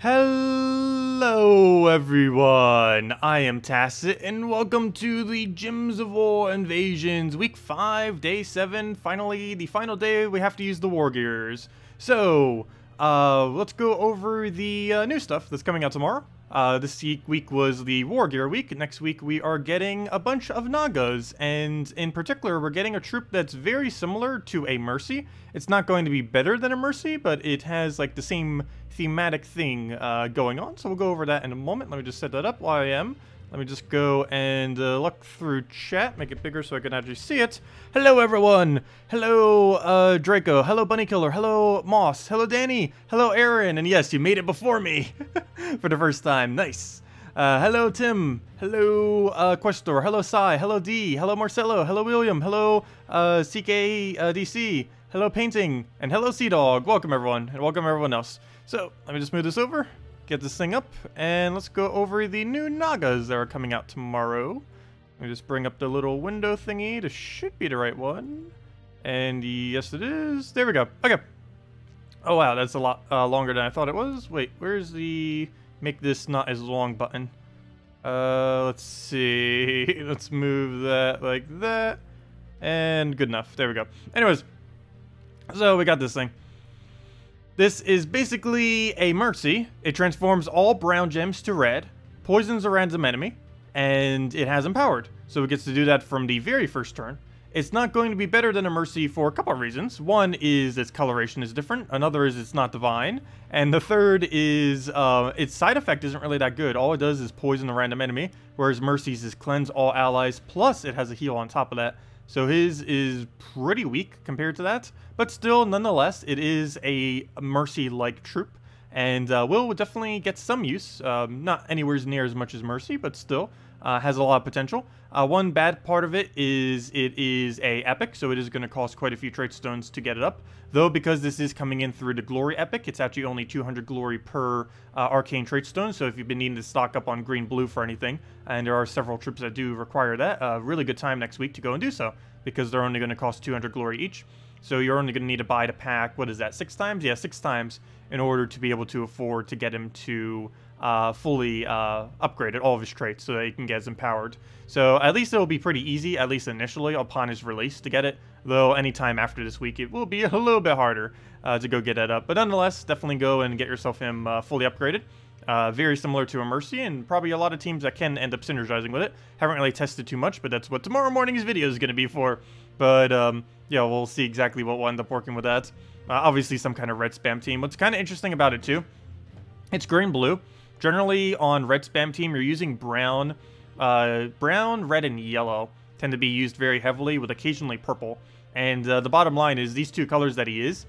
Hello everyone, I am Tacet and welcome to the Gems of War Invasions Week 5, Day 7, finally the final day we have to use the war gears. So, let's go over the new stuff that's coming out tomorrow. This week was the war gear week. Next week we are getting a bunch of Nagas, and in particular we're getting a troop that's very similar to a Mercy. It's not going to be better than a Mercy, but it has like the same thematic thing going on, so we'll go over that in a moment. Let me just set that up while I am. Let me just go and look through chat, make it bigger so I can actually see it. Hello everyone! Hello Draco, hello Bunny Killer, hello Moss, hello Danny, hello Aaron, and yes, you made it before me for the first time, nice. Hello Tim, hello Questor, hello Sai, hello D, hello Marcelo, hello William, hello CKDC, hello Painting, and hello Sea Dog. Welcome everyone, and welcome everyone else. So, let me just move this over, get this thing up, and let's go over the new Nagas that are coming out tomorrow. Let me just bring up the little window thingy. This should be the right one. And yes, it is. There we go. Okay. Oh, wow, that's a lot longer than I thought it was. Wait, where's the make this not as long button? Let's see. Let's move that like that. And good enough. There we go. Anyways, so we got this thing. This is basically a Mercy. It transforms all brown gems to red, poisons a random enemy, and it has Empowered. So it gets to do that from the very first turn. It's not going to be better than a Mercy for a couple of reasons. One is its coloration is different. Another is it's not divine. And the third is its side effect isn't really that good. All it does is poison a random enemy, whereas Mercy's is cleanse all allies, plus it has a heal on top of that. So his is pretty weak compared to that, but still, nonetheless, it is a Mercy-like troop, and will definitely get some use. Not anywhere near as much as Mercy, but still has a lot of potential. One bad part of it is a epic, so it is going to cost quite a few trait stones to get it up. Though, because this is coming in through the glory epic, it's actually only 200 glory per arcane trait stone. So if you've been needing to stock up on green-blue for anything, and there are several troops that do require that, really good time next week to go and do so, because they're only going to cost 200 glory each. So you're only going to need to buy the pack, what is that, 6 times? Yeah, 6 times in order to be able to afford to get him to fully upgrade all of his traits so that he can get his empowered. So at least it'll be pretty easy, at least initially, upon his release to get it. Though anytime after this week, it will be a little bit harder to go get that up. But nonetheless, definitely go and get yourself him fully upgraded. Very similar to a Mercy, and probably a lot of teams that can end up synergizing with it. Haven't really tested too much, but that's what tomorrow morning's video is going to be for. But yeah, we'll see exactly what we'll end up working with that. Obviously, some kind of red spam team. What's kind of interesting about it, too, it's green-blue. Generally, on red spam team, you're using brown, red, and yellow tend to be used very heavily, with occasionally purple. And the bottom line is these two colors that he is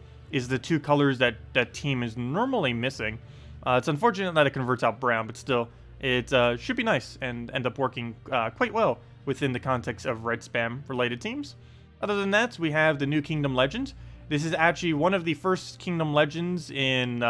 the two colors that team is normally missing. It's unfortunate that it converts out brown, but still, it should be nice and end up working quite well within the context of red spam related teams. Other than that, we have the new Kingdom Legend. This is actually one of the first Kingdom Legends in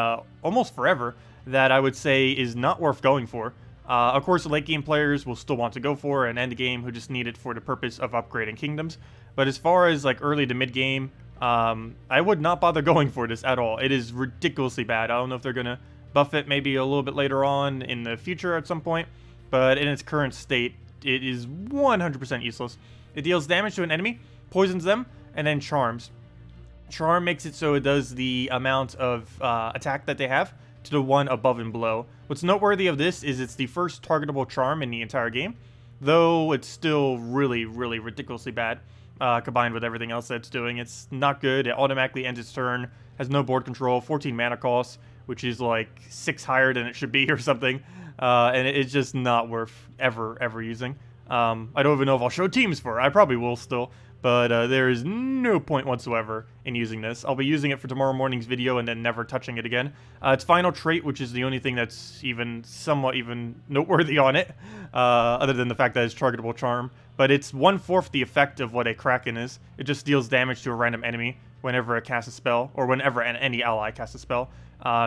almost forever that I would say is not worth going for. Of course, late game players will still want to go for, and end game who just need it for the purpose of upgrading kingdoms. But as far as like early to mid game, I would not bother going for this at all. It is ridiculously bad. I don't know if they're gonna buff it maybe a little bit later on in the future at some point, but in its current state, it is 100% useless. It deals damage to an enemy, poisons them, and then charms. Charm makes it so it does the amount of attack that they have to the one above and below. What's noteworthy of this is it's the first targetable charm in the entire game, though it's still really, really ridiculously bad combined with everything else that it's doing. It's not good. It automatically ends its turn, has no board control, 14 mana cost, which is like 6 higher than it should be or something, and it's just not worth ever using. I don't even know if I'll show teams for it. I probably will still, but there is no point whatsoever in using this. I'll be using it for tomorrow morning's video and then never touching it again. Its final trait, which is the only thing that's even somewhat noteworthy on it, other than the fact that it's targetable charm, but it's 1/4 the effect of what a Kraken is. It just deals damage to a random enemy whenever it casts a spell, or whenever any ally casts a spell.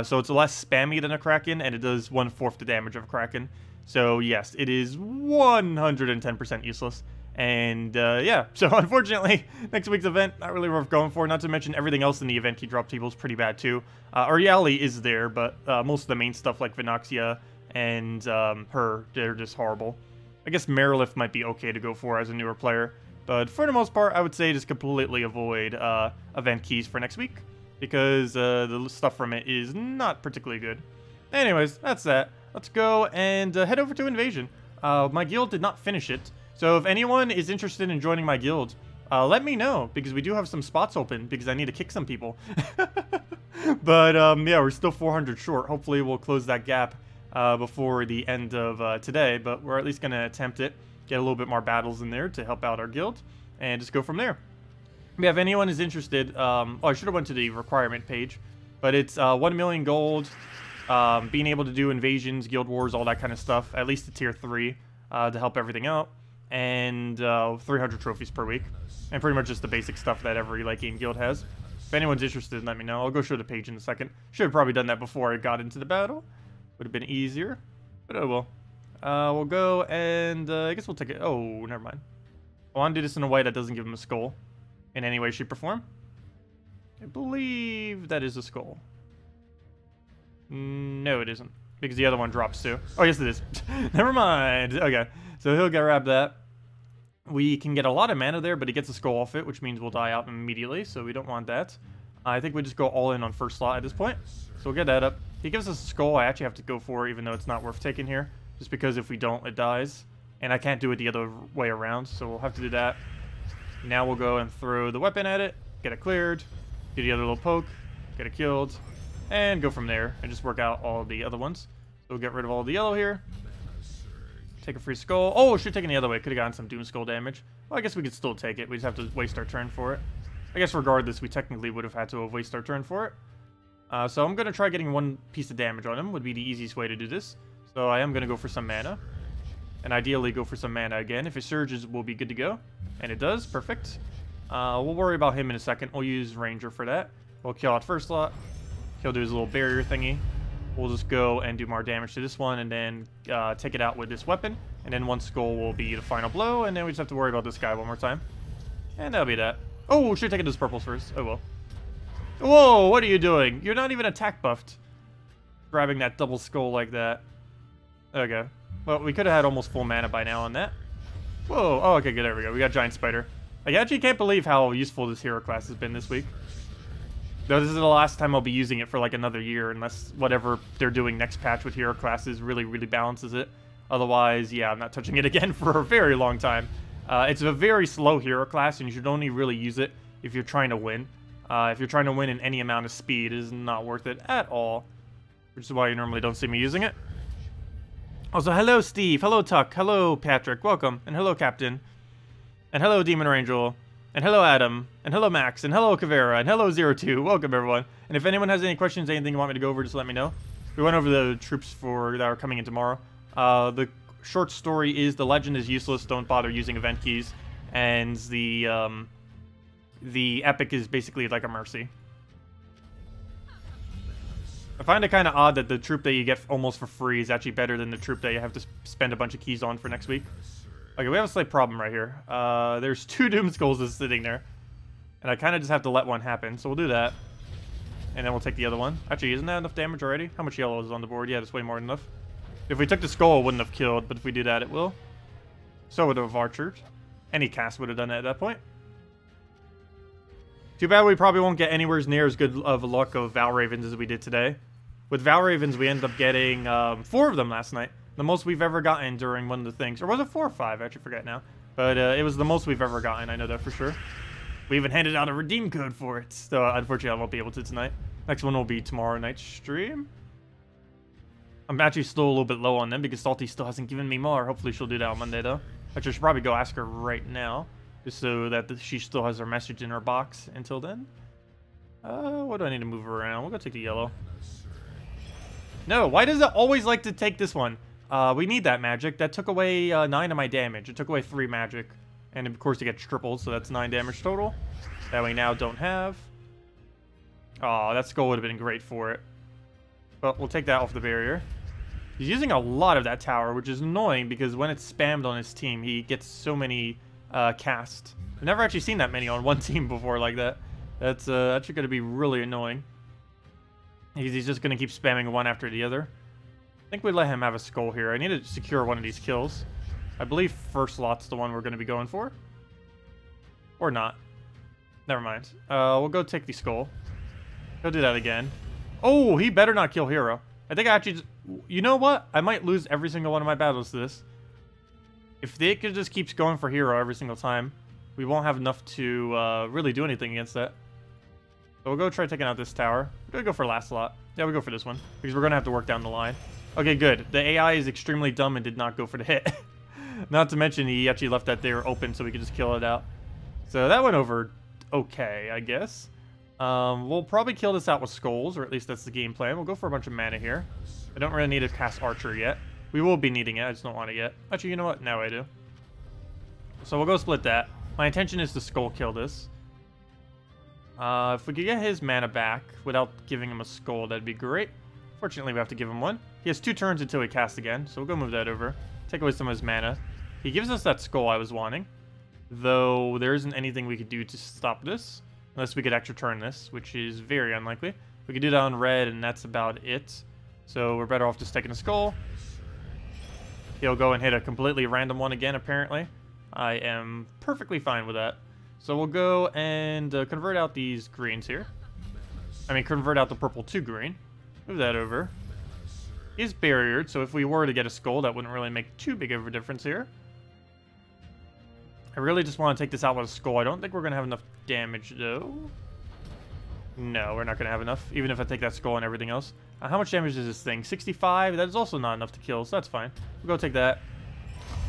So it's less spammy than a Kraken, and it does 1/4 the damage of a Kraken. So yes, it is 110% useless. And yeah, so unfortunately, next week's event, not really worth going for. Not to mention everything else in the event key drop table is pretty bad too. Ariali is there, but most of the main stuff like Vinoxia and they're just horrible. I guess Marilith might be okay to go for as a newer player. But for the most part, I would say just completely avoid event keys for next week, because the stuff from it is not particularly good. Anyways, that's that. Let's go and head over to Invasion. My guild did not finish it, so if anyone is interested in joining my guild, let me know, because we do have some spots open, because I need to kick some people. But yeah, we're still 400 short. Hopefully we'll close that gap before the end of today, but we're at least going to attempt it. Get a little bit more battles in there to help out our guild, and just go from there. Yeah, if anyone is interested, oh, I should have went to the requirement page, but it's 1 million gold, being able to do invasions, guild wars, all that kind of stuff, at least to tier 3, to help everything out, and 300 trophies per week, and pretty much just the basic stuff that every late game guild has. If anyone's interested, let me know. I'll go show the page in a second. Should have probably done that before I got into the battle. Would have been easier, but oh well. We'll go and I guess we'll take it. Oh, never mind. I want to do this in a way that doesn't give him a skull in any way, shape, or form. I believe that is a skull. No, it isn't, because the other one drops too. Oh, yes, it is. Never mind. Okay, so he'll grab that. We can get a lot of mana there, but he gets a skull off it, which means we'll die out immediately, so we don't want that. I think we just go all in on first slot at this point. So we'll get that up. He gives us a skull I actually have to go for, even though it's not worth taking here. Just because if we don't, it dies. And I can't do it the other way around, so we'll have to do that. Now we'll go and throw the weapon at it, get it cleared, do the other little poke, get it killed, and go from there, and just work out all the other ones. So we'll get rid of all the yellow here. Take a free skull. Oh, we should have taken the other way. Could have gotten some Doom Skull damage. Well, I guess we could still take it. We just have to waste our turn for it. I guess regardless, we technically would have had to have wasted our turn for it. So I'm going to try getting one piece of damage on him. Would be the easiest way to do this. So I am going to go for some mana. And ideally go for some mana again. If it surges, we'll be good to go. And it does. Perfect. We'll worry about him in a second. We'll use Ranger for that. We'll kill out first slot. He'll do his little barrier thingy. We'll just go and do more damage to this one. And then take it out with this weapon. And then one skull will be the final blow. And then we just have to worry about this guy one more time. And that'll be that. Oh, should have taken those purples first. Oh, well. Whoa, what are you doing? You're not even attack buffed. Grabbing that double skull like that. Okay. Well, we could have had almost full mana by now on that. Whoa. Oh, okay, good. There we go. We got Giant Spider. I actually can't believe how useful this hero class has been this week. Though this is the last time I'll be using it for like another year, unless whatever they're doing next patch with hero classes really, really balances it. Otherwise, yeah, I'm not touching it again for a very long time. It's a very slow hero class, and you should only really use it if you're trying to win. If you're trying to win in any amount of speed, it is not worth it at all. Which is why you normally don't see me using it. Also, hello Steve, hello Tuck, hello Patrick, welcome, and hello Captain, and hello Demon Rangel, and hello Adam, and hello Max, and hello Kavera, and hello 02, welcome everyone. And if anyone has any questions, anything you want me to go over, just let me know. We went over the troops that are coming in tomorrow. The short story is the legend is useless, don't bother using event keys, and the epic is basically like a mercy. I find it kind of odd that the troop that you get almost for free is actually better than the troop that you have to spend a bunch of keys on for next week. Okay, we have a slight problem right here. There's 2 Doom Skulls just sitting there. And I kind of just have to let one happen, so we'll do that. And then we'll take the other one. Actually, isn't that enough damage already? How much yellow is on the board? Yeah, that's way more than enough. If we took the skull, it wouldn't have killed, but if we do that, it will. So would have archered. Any cast would have done it at that point. Too bad we probably won't get anywhere near as good of luck of Val Ravens as we did today. With Val Ravens, we ended up getting 4 of them last night. The most we've ever gotten during one of the things. Or was it 4 or 5? I actually forget now. But it was the most we've ever gotten. I know that for sure. We even handed out a redeem code for it. So unfortunately, I won't be able to tonight. Next one will be tomorrow night's stream. I'm actually still a little bit low on them because Salty still hasn't given me more. Hopefully she'll do that on Monday, though. Actually, I should probably go ask her right now. Just so that she still has her message in her box until then. What do I need to move around? We'll go take the yellow. No, why does it always like to take this one? We need that magic. That took away 9 of my damage. It took away 3 magic. And of course it gets tripled, so that's 9 damage total. That we now don't have. Oh, that skull would have been great for it. But we'll take that off the barrier. He's using a lot of that tower, which is annoying because when it's spammed on his team, he gets so many cast. I've never actually seen that many on one team before like that. That's actually going to be really annoying. He's just going to keep spamming one after the other. I think we let him have a skull here. I need to secure one of these kills. I believe first lot's the one we're going to be going for. Or not. Never mind. We'll go take the skull. Go do that again. Oh, he better not kill Hero. I think I actually... You know what? I might lose every single one of my battles to this. If they could just keeps going for Hero every single time, we won't have enough to really do anything against that. So we'll go try taking out this tower. We're going to go for last slot. Yeah, we'll go for this one. Because we're going to have to work down the line. Okay, good. The AI is extremely dumb and did not go for the hit. Not to mention he actually left that there open so we could just kill it out. So that went over okay, I guess. We'll probably kill this out with skulls, or at least that's the game plan. We'll go for a bunch of mana here. I don't really need to cast Archer yet. We will be needing it, I just don't want it yet. Actually, you know what? Now I do. So we'll go split that. My intention is to skull kill this. If we could get his mana back without giving him a skull, that'd be great. Fortunately, we have to give him one. He has 2 turns until he casts again, so we'll go move that over. Take away some of his mana. He gives us that skull I was wanting. Though, there isn't anything we could do to stop this. Unless we could extra turn this, which is very unlikely. We could do that on red, and that's about it. So we're better off just taking a skull. He'll go and hit a completely random one again, apparently. I am perfectly fine with that. So we'll go and convert out these greens here. I mean, convert out the purple to green. Move that over. He's barriered, so if we were to get a skull, that wouldn't really make too big of a difference here. I really just want to take this out with a skull. I don't think we're going to have enough damage, though. No, we're not going to have enough, even if I take that skull and everything else. How much damage is this thing? 65? That is also not enough to kill, so that's fine. We'll go take that.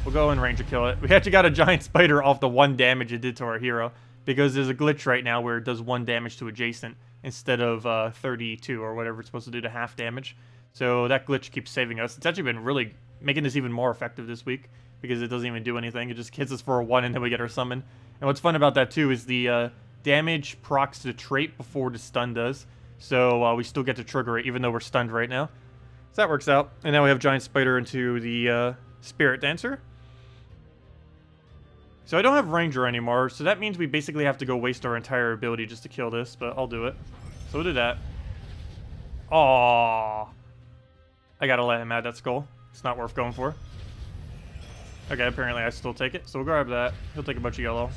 We'll go and ranger kill it. We actually got a giant spider off the 1 damage it did to our hero, because there's a glitch right now where it does 1 damage to adjacent instead of 32 or whatever it's supposed to do to half damage. So that glitch keeps saving us. It's actually been really making this even more effective this week, because it doesn't even do anything. It just hits us for a 1 and then we get our summon. And what's fun about that too is the damage procs the trait before the stun does. So we still get to trigger it even though we're stunned right now. So that works out. And now we have Giant Spider into the Spirit Dancer. So I don't have Ranger anymore, so that means we basically have to go waste our entire ability just to kill this, but I'll do it. So we'll do that. Aww. I gotta let him add that skull. It's not worth going for. Okay, apparently I still take it, so we'll grab that. He'll take a bunch of yellow.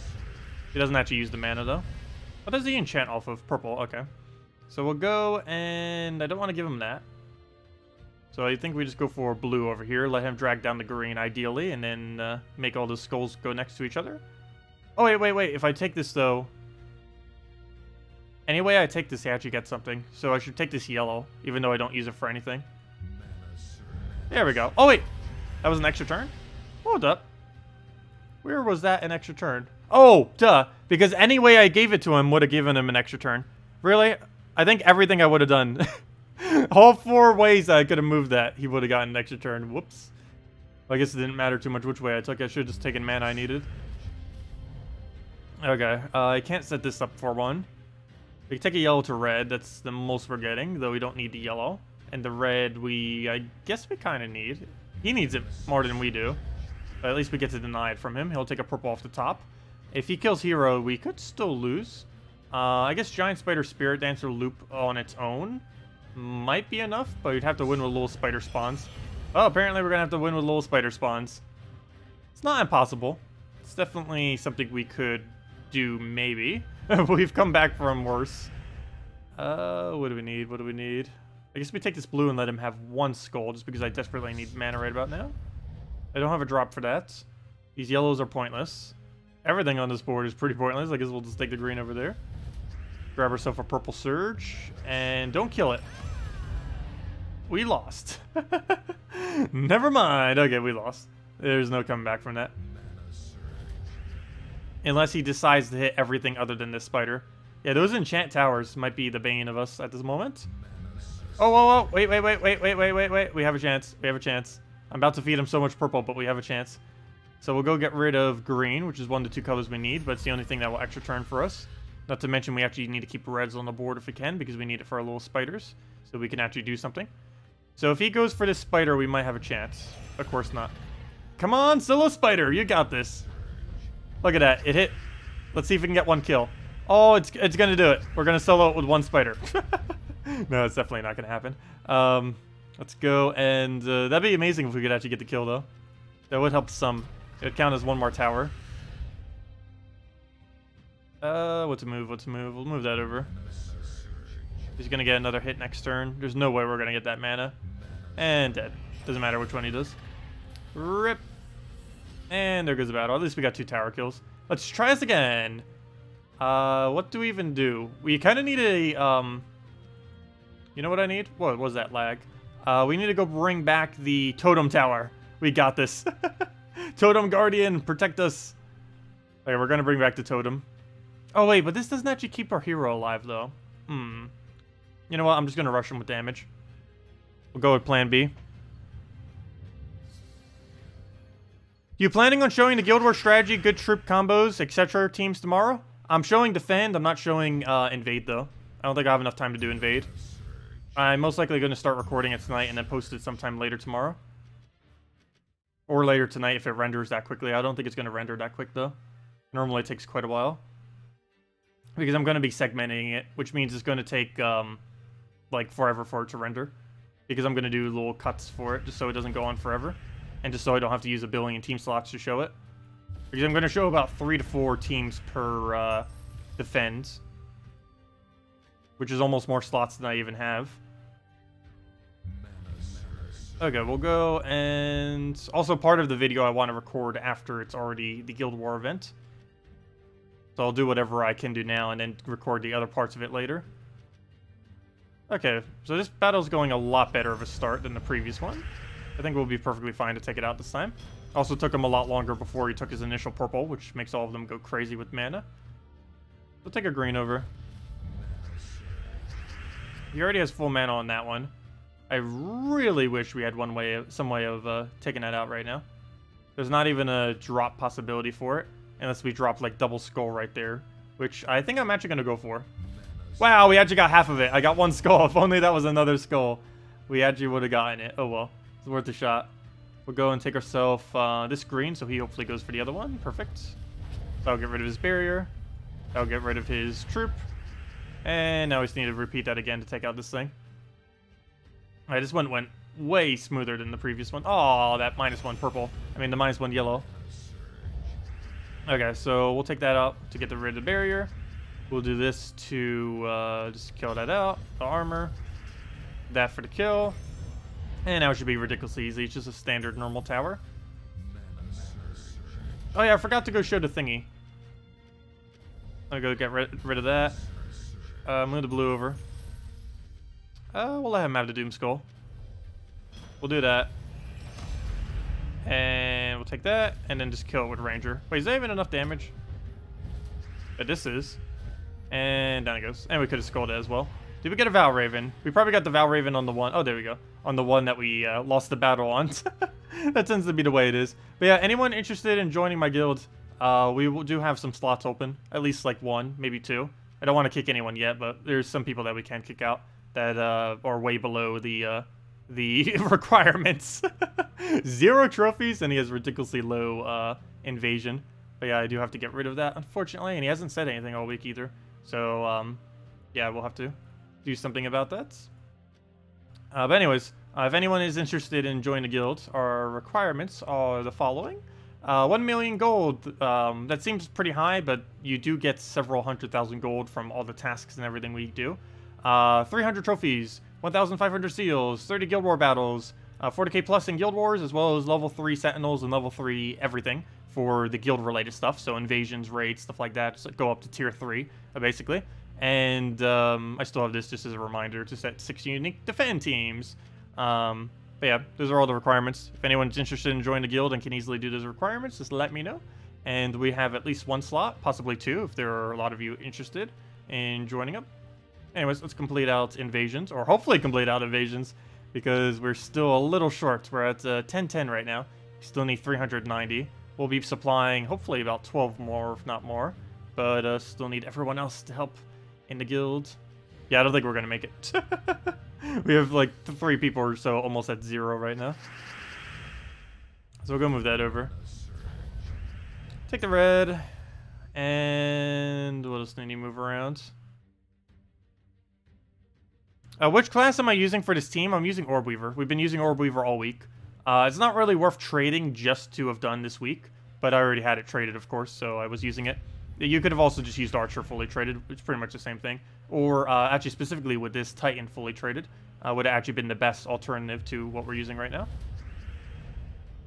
He doesn't actually use the mana, though. What does he enchant off of? Purple, okay. So we'll go, and I don't want to give him that. So I think we just go for blue over here, let him drag down the green, ideally, and then make all the skulls go next to each other. Oh, wait. If I take this, though... Anyway, I take this, I actually get something. So I should take this yellow, even though I don't use it for anything. There we go. Oh, wait! That was an extra turn? Hold up. Where was that an extra turn? Oh, duh. Because any way I gave it to him would have given him an extra turn. Really? I think everything I would have done. All 4 ways I could have moved that, he would have gotten an extra turn. Whoops. Well, I guess it didn't matter too much which way I took. I should have just taken mana I needed. Okay. I can't set this up for 1. We can take a yellow to red. That's the most we're getting, though we don't need the yellow. And the red, I guess we kind of need. He needs it more than we do. But at least we get to deny it from him. He'll take a purple off the top. If he kills Hero, we could still lose. I guess Giant Spider Spirit Dancer loop on its own might be enough, but we'd have to win with little spider spawns. Oh, apparently we're going to have to win with little spider spawns. It's not impossible. It's definitely something we could do, maybe. We've come back from worse. What do we need? What do we need? I guess we take this blue and let him have 1 skull, just because I desperately need mana right about now. I don't have a drop for that. These yellows are pointless. Everything on this board is pretty pointless. I guess we'll just take the green over there. Grab ourselves a purple surge. And don't kill it. We lost. Never mind. Okay, we lost. There's no coming back from that. Unless he decides to hit everything other than this spider. Yeah, those enchant towers might be the bane of us at this moment. Oh, wait. We have a chance. We have a chance. I'm about to feed him so much purple, but we have a chance. So we'll go get rid of green, which is 1 of the 2 colors we need, but it's the only thing that will extra turn for us. Not to mention we actually need to keep reds on the board if we can, because we need it for our little spiders, so we can actually do something. So if he goes for this spider, we might have a chance. Of course not. Come on, Solo Spider, you got this. Look at that. It hit. Let's see if we can get one kill. Oh, it's gonna do it. We're gonna solo it with one spider. No, it's definitely not gonna happen. Let's go, and that'd be amazing if we could actually get the kill, though. That would help some. It would count as one more tower. What to move? What to move? We'll move that over. He's gonna get another hit next turn. There's no way we're gonna get that mana. And dead. Doesn't matter which one he does. Rip. And there goes the battle. At least we got 2 tower kills. Let's try this again. What do we even do? We kind of need a, you know what I need? What was that lag? We need to go bring back the totem tower. We got this. Totem guardian, protect us. Okay, we're gonna bring back the totem. Oh wait, but this doesn't actually keep our hero alive though. You know what? I'm just gonna rush him with damage. We'll go with plan B. You planning on showing the Guild War strategy, good troop combos, etc. teams tomorrow? I'm showing defend. I'm not showing invade though. I don't think I have enough time to do invade. I'm most likely going to start recording it tonight and then post it sometime later tomorrow. Or later tonight if it renders that quickly. I don't think it's going to render that quick though. Normally it takes quite a while. Because I'm going to be segmenting it, which means it's going to take like forever for it to render. Because I'm going to do little cuts for it just so it doesn't go on forever. And just so I don't have to use a billion team slots to show it. Because I'm going to show about 3 to 4 teams per defend. Which is almost more slots than I even have. Okay, we'll go, and also part of the video I want to record after it's already the Guild War event. So I'll do whatever I can do now and then record the other parts of it later. Okay, so this battle's going a lot better of a start than the previous one. I think we'll be perfectly fine to take it out this time. Also took him a lot longer before he took his initial purple, which makes all of them go crazy with mana. We'll take a green over. He already has full mana on that one. I really wish we had some way of taking that out right now. There's not even a drop possibility for it, unless we drop like double skull right there, which I think I'm actually going to go for. Wow, we actually got half of it. I got 1 skull. If only that was another skull, we actually would have gotten it. Oh well, it's worth a shot. We'll go and take ourselves this green, so he hopefully goes for the other one. Perfect. That'll get rid of his barrier. That'll get rid of his troop. And now we just need to repeat that again to take out this thing. Alright, this one went way smoother than the previous one. Oh, that -1 purple. I mean, the -1 yellow. Okay, so we'll take that out to get rid of the barrier. We'll do this to just kill that out. The armor. That for the kill. And now it should be ridiculously easy. It's just a standard normal tower. Oh yeah, I forgot to go show the thingy. I'll go get rid of that. Move the blue over. We'll let him have the Doom Skull. We'll do that. And we'll take that, and then just kill it with Ranger. Wait, is that even enough damage? But this is. And down it goes. And we could have skulled it as well. Did we get a Val Raven? We probably got the Val Raven on the one. Oh, there we go. On the one that we lost the battle on. That tends to be the way it is. But yeah, anyone interested in joining my guild, we do have some slots open. At least like 1, maybe 2. I don't want to kick anyone yet, but there's some people that we can kick out that are way below the requirements. 0 trophies, and he has ridiculously low invasion. But yeah, I do have to get rid of that, unfortunately, and he hasn't said anything all week either. So, yeah, we'll have to do something about that. But anyways, if anyone is interested in joining the guild, our requirements are the following. 1 million gold, that seems pretty high, but you do get several 100,000 gold from all the tasks and everything we do. 300 trophies, 1,500 seals, 30 Guild War battles, 40k plus in Guild Wars, as well as level 3 Sentinels and level 3 everything for the guild related stuff, so invasions, raids, stuff like that, just go up to tier 3, basically. And I still have this just as a reminder to set 6 unique defend teams. But yeah, those are all the requirements. If anyone's interested in joining the guild and can easily do those requirements, just let me know. And we have at least 1 slot, possibly 2, if there are a lot of you interested in joining up. Anyways, let's complete out invasions, or hopefully complete out invasions, because we're still a little short. We're at 1010 right now. We still need 390. We'll be supplying hopefully about 12 more, if not more. But still need everyone else to help in the guild. Yeah, I don't think we're going to make it. We have like 3 people or so almost at 0 right now. So we'll go move that over. Take the red. And what else do I need to move around? Which class am I using for this team? I'm using Orb Weaver. We've been using Orb Weaver all week. It's not really worth trading just to have done this week, but I already had it traded, of course, so I was using it. You could have also just used Archer fully traded. It's pretty much the same thing. Or actually specifically with this Titan fully traded, would have actually been the best alternative to what we're using right now.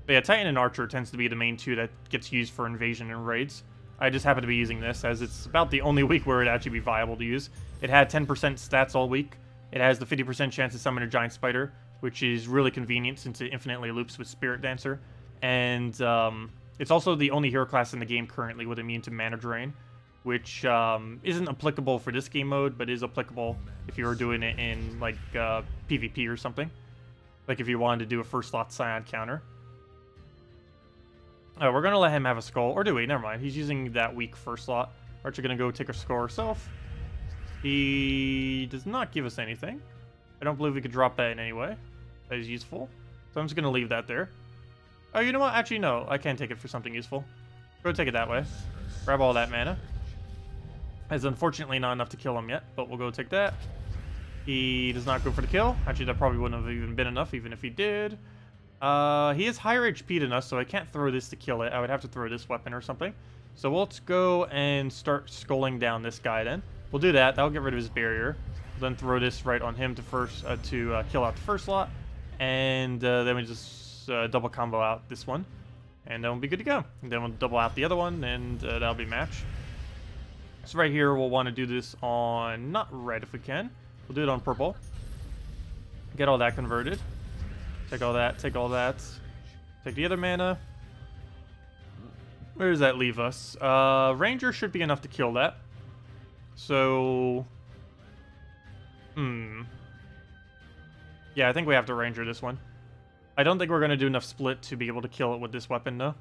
But yeah, Titan and Archer tends to be the main two that gets used for invasion and raids. I just happen to be using this as it's about the only week where it'd actually be viable to use. It had 10% stats all week. It has the 50% chance to summon a giant spider, which is really convenient since it infinitely loops with Spirit Dancer. And it's also the only hero class in the game currently with immune to mana drain, which isn't applicable for this game mode, but is applicable if you were doing it in like PvP or something. Like if you wanted to do a first slot Scion counter. We're going to let him have a skull. Or do we? Never mind. He's using that weak first slot. Archer going to go take a skull herself. He does not give us anything. I don't believe we could drop that in any way. That is useful. So I'm just going to leave that there. Oh, you know what? Actually, no. I can take it for something useful. Go take it that way. Grab all that mana. It's unfortunately not enough to kill him yet, but we'll go take that. He does not go for the kill. Actually, that probably wouldn't have even been enough, even if he did. He is higher HP than us, so I can't throw this to kill it. I would have to throw this weapon or something. So let's go and start sculling down this guy then. We'll do that. That'll get rid of his barrier. We'll then throw this right on him to kill out the first slot. And then we just double combo out this one. And then we'll be good to go. And then we'll double out the other one, and that'll be match. So right here, we'll want to do this on, not red if we can. We'll do it on purple. Get all that converted. Take all that, take all that. Take the other mana. Where does that leave us? Ranger should be enough to kill that. So... Yeah, I think we have to Ranger this one. I don't think we're going to do enough split to be able to kill it with this weapon, though.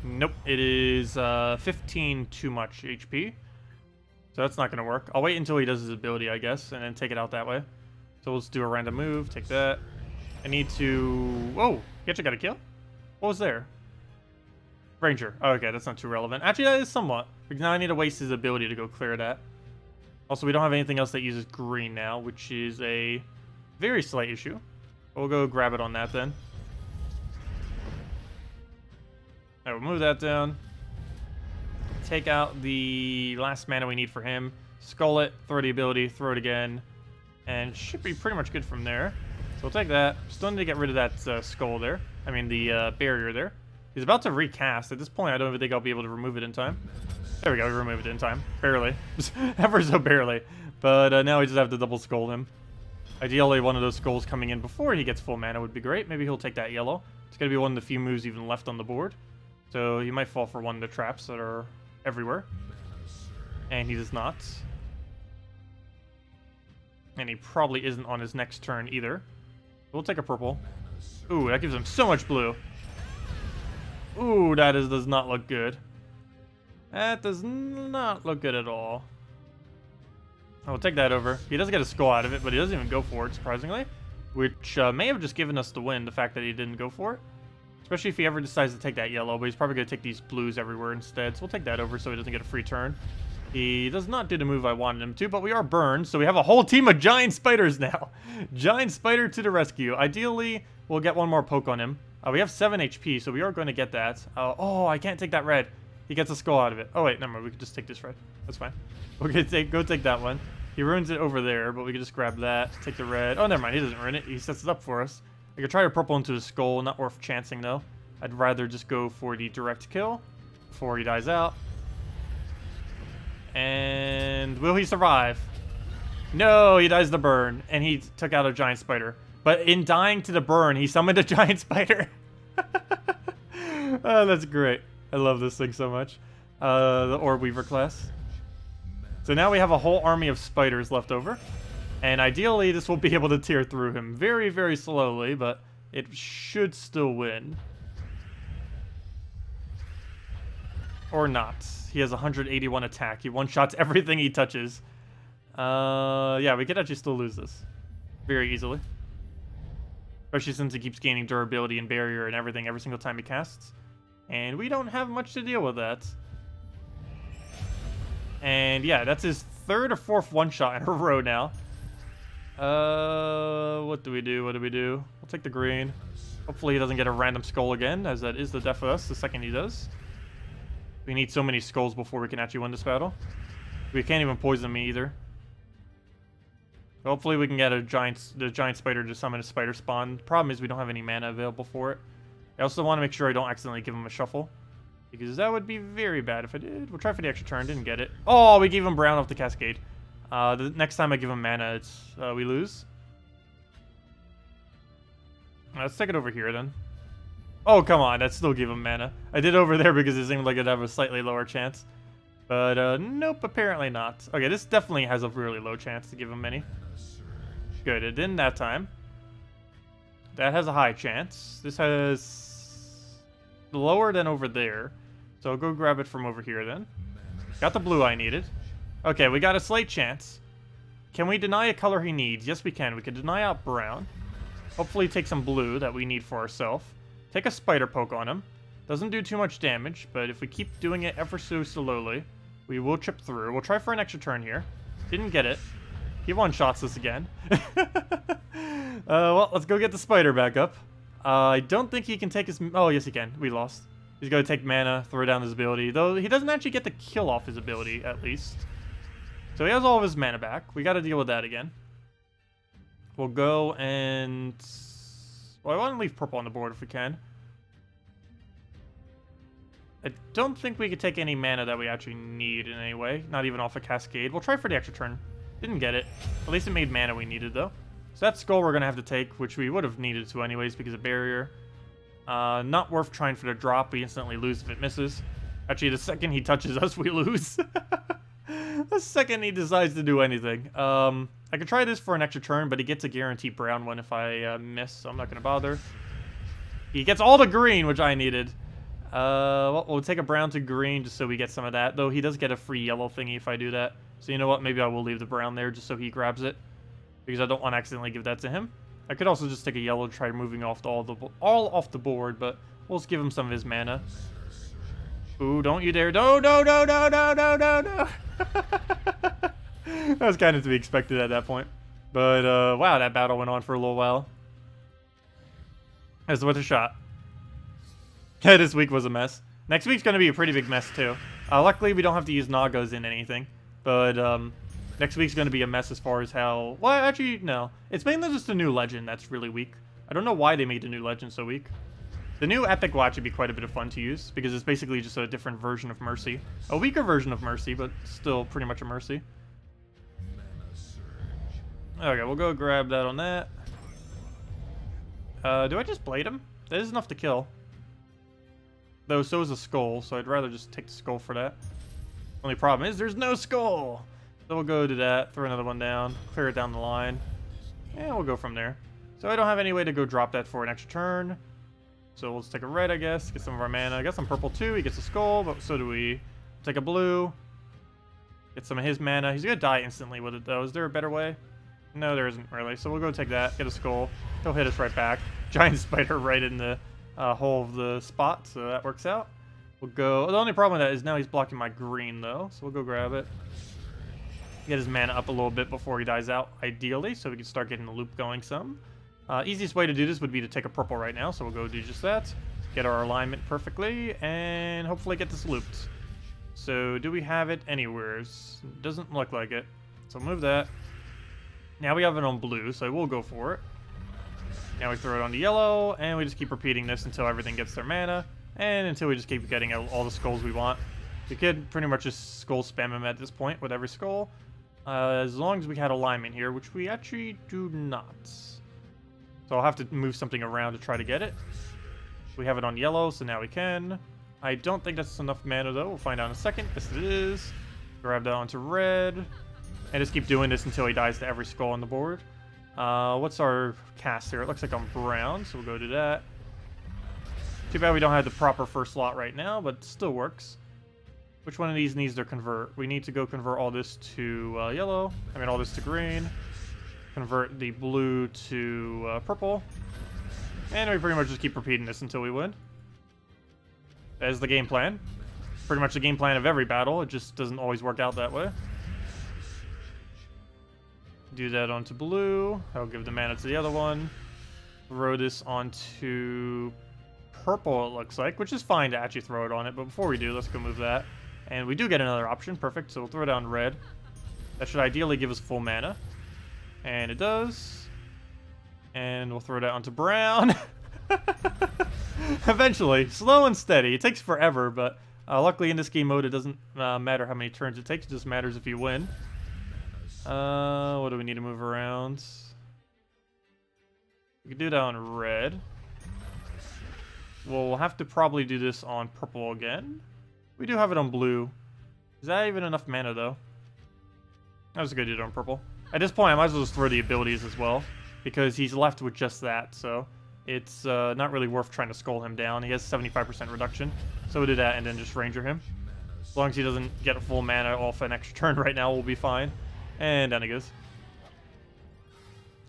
Nope, it is 15 too much HP. So that's not going to work. I'll wait until he does his ability, I guess, and then take it out that way. So let's do a random move, take that. I need to... Whoa, he actually got a kill? What was there? Ranger. Oh, okay, that's not too relevant. Actually, that is somewhat. Because now I need to waste his ability to go clear that. Also, we don't have anything else that uses green now, which is a very slight issue. We'll go grab it on that then. Alright, we'll move that down. Take out the last mana we need for him. Skull it, throw the ability, throw it again. And should be pretty much good from there. So we'll take that. Still need to get rid of that skull there. I mean, the barrier there. He's about to recast. At this point, I don't even think I'll be able to remove it in time. There we go, we removed it in time. Barely. Ever so barely. But now we just have to double skull him. Ideally, one of those skulls coming in before he gets full mana would be great. Maybe he'll take that yellow. It's going to be one of the few moves even left on the board. So he might fall for one of the traps that are everywhere. And he does not. And he probably isn't on his next turn either. We'll take a purple. Ooh, that gives him so much blue. Ooh, that does not look good. That does not look good at all. I'll take that over. He does get a skull out of it, but he doesn't even go for it, surprisingly. Which may have just given us the win, the fact that he didn't go for it. Especially if he ever decides to take that yellow, but he's probably going to take these blues everywhere instead. So we'll take that over so he doesn't get a free turn. He does not do the move I wanted him to, but we are burned, so we have a whole team of giant spiders now. Giant spider to the rescue. Ideally, we'll get one more poke on him. We have 7 HP, so we are going to get that. Oh, I can't take that red. He gets a skull out of it. Oh, wait, never mind. We can just take this red. That's fine. We're going to go take that one. He ruins it over there, but we can just grab that, take the red. Oh, never mind. He doesn't ruin it. He sets it up for us. I could try to purple into his skull. Not worth chancing, though. I'd rather just go for the direct kill before he dies out. And will he survive? No, he dies the burn, and he took out a giant spider. But in dying to the burn, he summoned a giant spider. Oh, that's great. I love this thing so much. The Orb Weaver class. So now we have a whole army of spiders left over. And ideally, this will be able to tear through him very, very slowly, but it should still win. Or not. He has 181 attack. He one-shots everything he touches. Yeah, we could actually still lose this. Very easily. Especially since he keeps gaining durability and barrier and everything every single time he casts. And we don't have much to deal with that. And yeah, that's his third or fourth one-shot in a row now. What do we do? What do we do? We'll take the green. Hopefully he doesn't get a random skull again, as that is the death of us the second he does. We need so many skulls before we can actually win this battle. We can't even poison me either. Hopefully we can get the giant spider to summon a spider spawn. Problem is we don't have any mana available for it. I also want to make sure I don't accidentally give him a shuffle, because that would be very bad if I did. We'll try for the extra turn, didn't get it. Oh, we gave him brown off the cascade. The next time I give him mana, it's we lose. Let's take it over here then. Oh, come on, that still gave him mana. I did over there because it seemed like it'd have a slightly lower chance. But nope, apparently not. Okay, this definitely has a really low chance to give him any. Good, it didn't that time. That has a high chance. This has lower than over there. So I'll go grab it from over here then. Got the blue I needed. Okay, we got a slight chance. Can we deny a color he needs? Yes, we can. We can deny out brown. Hopefully take some blue that we need for ourselves. Take a spider poke on him. Doesn't do too much damage, but if we keep doing it ever so slowly, we will chip through. We'll try for an extra turn here. Didn't get it. He one-shots us again. Well, let's go get the spider back up. I don't think he can take his... Oh, yes, he can. We lost. He's going to take mana, throw down his ability. Though he doesn't actually get the kill off his ability, at least. So he has all of his mana back. We got to deal with that again. We'll go and... Well, I want to leave purple on the board if we can. I don't think we could take any mana that we actually need in any way. Not even off a cascade. We'll try for the extra turn. Didn't get it. At least it made mana we needed, though. So that skull we're going to have to take, which we would have needed to anyways because of barrier. Not worth trying for the drop. We instantly lose if it misses. Actually, the second he touches us, we lose. The second he decides to do anything. I could try this for an extra turn, but he gets a guaranteed brown one if I miss, so I'm not going to bother. He gets all the green, which I needed. Well, we'll take a brown to green just so we get some of that. Though he does get a free yellow thingy if I do that. So you know what? Maybe I will leave the brown there just so he grabs it. Because I don't want to accidentally give that to him. I could also just take a yellow to try moving off all off the board, but we'll just give him some of his mana. Ooh, don't you dare. No, no, no, no, no, no, no, no. That was kind of to be expected at that point. But, wow, that battle went on for a little while. That's worth a shot. This week was a mess. Next week's going to be a pretty big mess, too. Luckily, we don't have to use Nagos in anything. But, next week's going to be a mess as far as how... Well, actually, no. It's mainly just a new legend that's really weak. I don't know why they made the new legend so weak. The new epic will actually be quite a bit of fun to use, because it's basically just a different version of Mercy. A weaker version of Mercy, but still pretty much a Mercy. Okay, we'll go grab that on that. Do I just blade him? That is enough to kill. Though, so is a skull, so I'd rather just take the skull for that. Only problem is there's no skull! So we'll go to that, throw another one down, clear it down the line, and we'll go from there. So I don't have any way to go drop that for an extra turn. So we'll just take a red, I guess, get some of our mana. I got some purple too, he gets a skull, but so do we. Take a blue, get some of his mana. He's gonna die instantly with it though. Is there a better way? No, there isn't really. So we'll go take that, get a skull. He'll hit us right back. Giant spider right in the hole of the spot, so that works out. We'll go... The only problem with that is now he's blocking my green though, so we'll go grab it. Get his mana up a little bit before he dies out, ideally, so we can start getting the loop going some. Easiest way to do this would be to take a purple right now, so we'll go do just that. Get our alignment perfectly, and hopefully get this looped. So, do we have it anywhere? Doesn't look like it. So move that. Now we have it on blue, so we'll go for it. Now we throw it on the yellow, and we just keep repeating this until everything gets their mana, and until we just keep getting all the skulls we want. We could pretty much just skull spam him at this point with every skull. As long as we had alignment here, which we actually do not. So I'll have to move something around to try to get it. We have it on yellow, so now we can. I don't think that's enough mana, though. We'll find out in a second. Yes, it is. Grab that onto red. And just keep doing this until he dies to every skull on the board. What's our cast here? It looks like I'm brown, so we'll go to that. Too bad we don't have the proper first slot right now, but it still works. Which one of these needs to convert? We need to go convert all this to yellow. I mean, all this to green. Convert the blue to purple. And we pretty much just keep repeating this until we win. That is the game plan. Pretty much the game plan of every battle. It just doesn't always work out that way. Do that onto blue. I'll give the mana to the other one. Throw this onto purple, it looks like, which is fine to actually throw it on it. But before we do, let's go move that. And we do get another option. Perfect. So we'll throw down red. That should ideally give us full mana. And it does. And we'll throw that onto brown. Eventually. Slow and steady. It takes forever, but luckily in this game mode, it doesn't matter how many turns it takes. It just matters if you win. What do we need to move around? We can do that on red. We'll have to probably do this on purple again. We do have it on blue. Is that even enough mana, though? I was going to do it on purple. At this point, I might as well just throw the abilities as well, because he's left with just that, so it's not really worth trying to skull him down. He has 75% reduction, so we'll do that and then just ranger him. As long as he doesn't get a full mana off an extra turn right now, we'll be fine. And down he goes.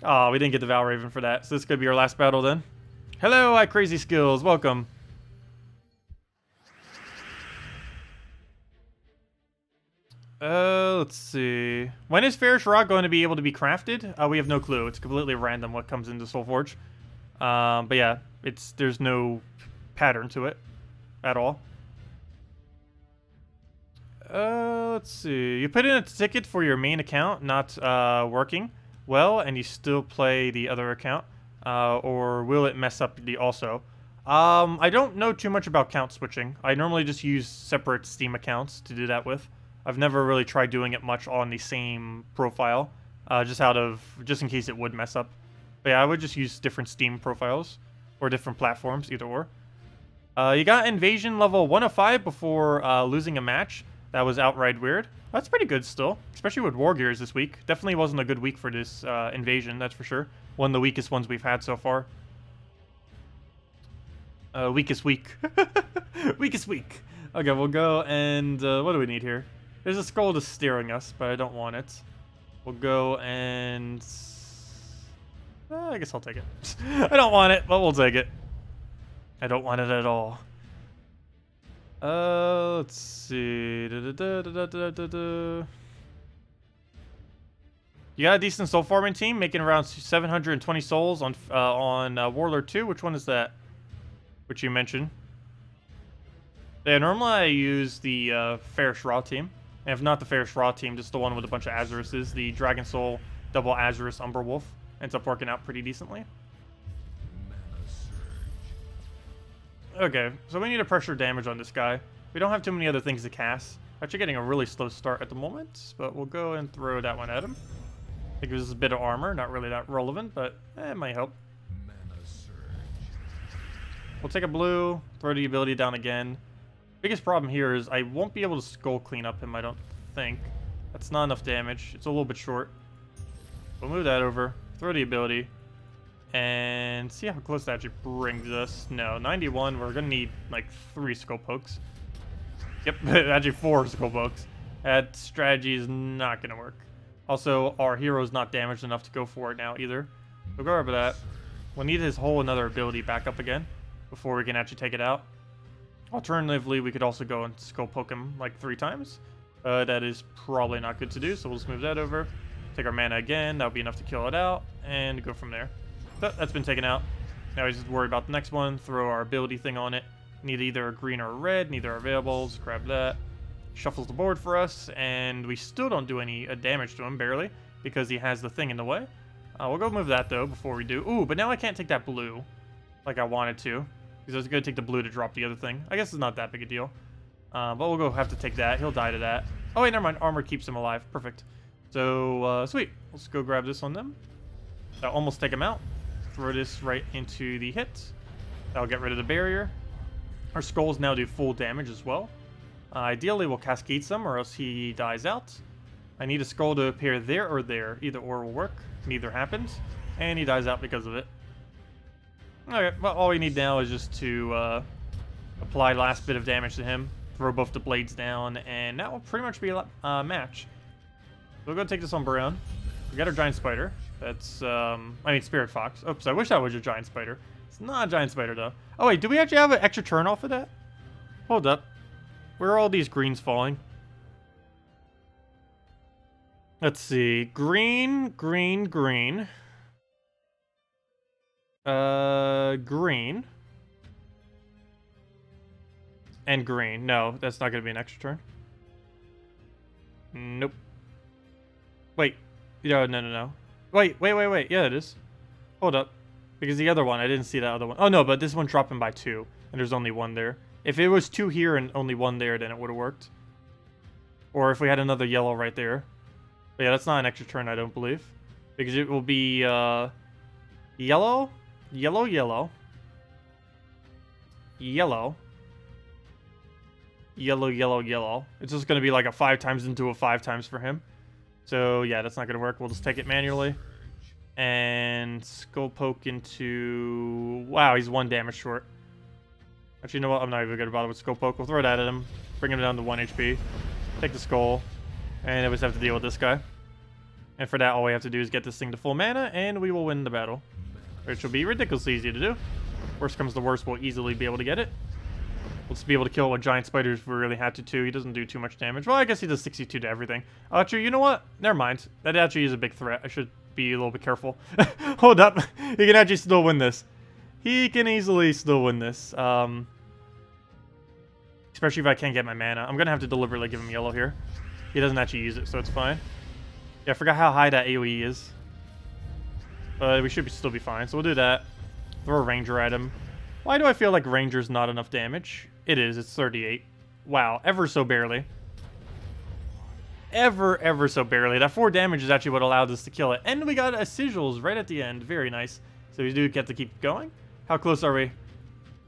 Oh, we didn't get the Valraven for that, so this could be our last battle then. Hello, Crazy Skills. Welcome. Let's see. When is Ferrous Rock going to be able to be crafted? We have no clue. It's completely random what comes into Soulforge. But yeah, there's no pattern to it at all. Let's see. You put in a ticket for your main account not working well, and you still play the other account, or will it mess up the also? I don't know too much about account switching. I normally just use separate Steam accounts to do that with. I've never really tried doing it much on the same profile, just in case it would mess up. But yeah, I would just use different Steam profiles or different platforms, either or. You got Invasion level 105 before losing a match. That was outright weird. That's pretty good still, especially with War Gears this week. Definitely wasn't a good week for this Invasion, that's for sure. One of the weakest ones we've had so far. Weakest week. Weakest week. Okay, we'll go and what do we need here? There's a skull just staring us, but I don't want it. We'll go and... I guess I'll take it. I don't want it, but we'll take it. I don't want it at all. Let's see. You got a decent soul farming team, making around 720 souls on Warlord 2. Which one is that? Which you mentioned. Yeah, normally I use the Ferrous Raw team. And if not the Ferrous Raw team, just the one with a bunch of Azuruses. The Dragon Soul double Azurus Umber Wolf ends up working out pretty decently. Okay, so we need to pressure damage on this guy. We don't have too many other things to cast. Actually getting a really slow start at the moment, but we'll go and throw that one at him. It gives us a bit of armor, not really that relevant, but it might help. We'll take a blue, throw the ability down again. Biggest problem here is I won't be able to skull clean up him, I don't think. That's not enough damage. It's a little bit short. We'll move that over, throw the ability, and see how close that actually brings us. No, 91, we're going to need like 3 skull pokes. Yep, actually 4 skull pokes. That strategy is not going to work. Also, our hero's not damaged enough to go for it now either. So go over that. We'll need his whole another ability back up again before we can actually take it out. Alternatively, we could also go and skull poke him like 3 times. That is probably not good to do, so we'll just move that over. Take our mana again, that'll be enough to kill it out, and go from there. That's been taken out. Now we just worry about the next one, throw our ability thing on it. Need either a green or a red, neither are available, just grab that. Shuffles the board for us, and we still don't do any damage to him, barely, because he has the thing in the way. We'll go move that, though, before we do. Ooh, but now I can't take that blue like I wanted to, because I was going to take the blue to drop the other thing. I guess it's not that big a deal. But we'll go have to take that. He'll die to that. Oh, wait, never mind. Armor keeps him alive. Perfect. So, sweet. Let's go grab this on them. That'll almost take him out. Throw this right into the hit. That'll get rid of the barrier. Our skulls now do full damage as well. Ideally, we'll cascade some, or else he dies out. I need a skull to appear there or there. Either or will work. Neither happens. And he dies out because of it. Okay, well, all we need now is just to apply last bit of damage to him. Throw both the blades down, and that will pretty much be a match. We'll go take this on Brown. We got our Giant Spider. That's, I mean, Spirit Fox. Oops, I wish that was a Giant Spider. It's not a Giant Spider, though. Oh, wait, do we actually have an extra turn off of that? Hold up. Where are all these greens falling? Let's see. Green, green, green. Green. And green. No, that's not going to be an extra turn. Nope. Wait. No. Wait. Yeah, it is. Hold up. Because the other one, I didn't see that other one. Oh, no, but this one dropping by 2. And there's only 1 there. If it was 2 here and only 1 there, then it would have worked. Or if we had another yellow right there. But yeah, that's not an extra turn, I don't believe. Because it will be, yellow, yellow, yellow, yellow, yellow, yellow, yellow. It's just going to be like a 5 times into a 5 times for him. So, yeah, that's not going to work. We'll just take it manually. And skull poke into... Wow, he's 1 damage short. Actually, you know what? I'm not even going to bother with skull poke. We'll throw it at him. Bring him down to 1 HP. Take the skull. And then we just have to deal with this guy. And for that, all we have to do is get this thing to full mana, and we will win the battle. Which will be ridiculously easy to do. Worst comes to worst, we'll easily be able to get it. We'll just be able to kill a giant spider if we really had to, too. He doesn't do too much damage. Well, I guess he does 62 to everything. Actually, you know what? Never mind. That actually is a big threat. I should be a little bit careful. Hold up. He can actually still win this. He can easily still win this. Especially if I can't get my mana. I'm going to have to deliberately give him yellow here. He doesn't actually use it, so it's fine. Yeah, I forgot how high that AoE is. But we should still be fine, so we'll do that. Throw a ranger at him. Why do I feel like ranger's not enough damage? It is, it's 38. Wow, ever so barely. Ever so barely. That 4 damage is actually what allowed us to kill it. And we got a sigils right at the end. Very nice. So we do get to keep going. How close are we?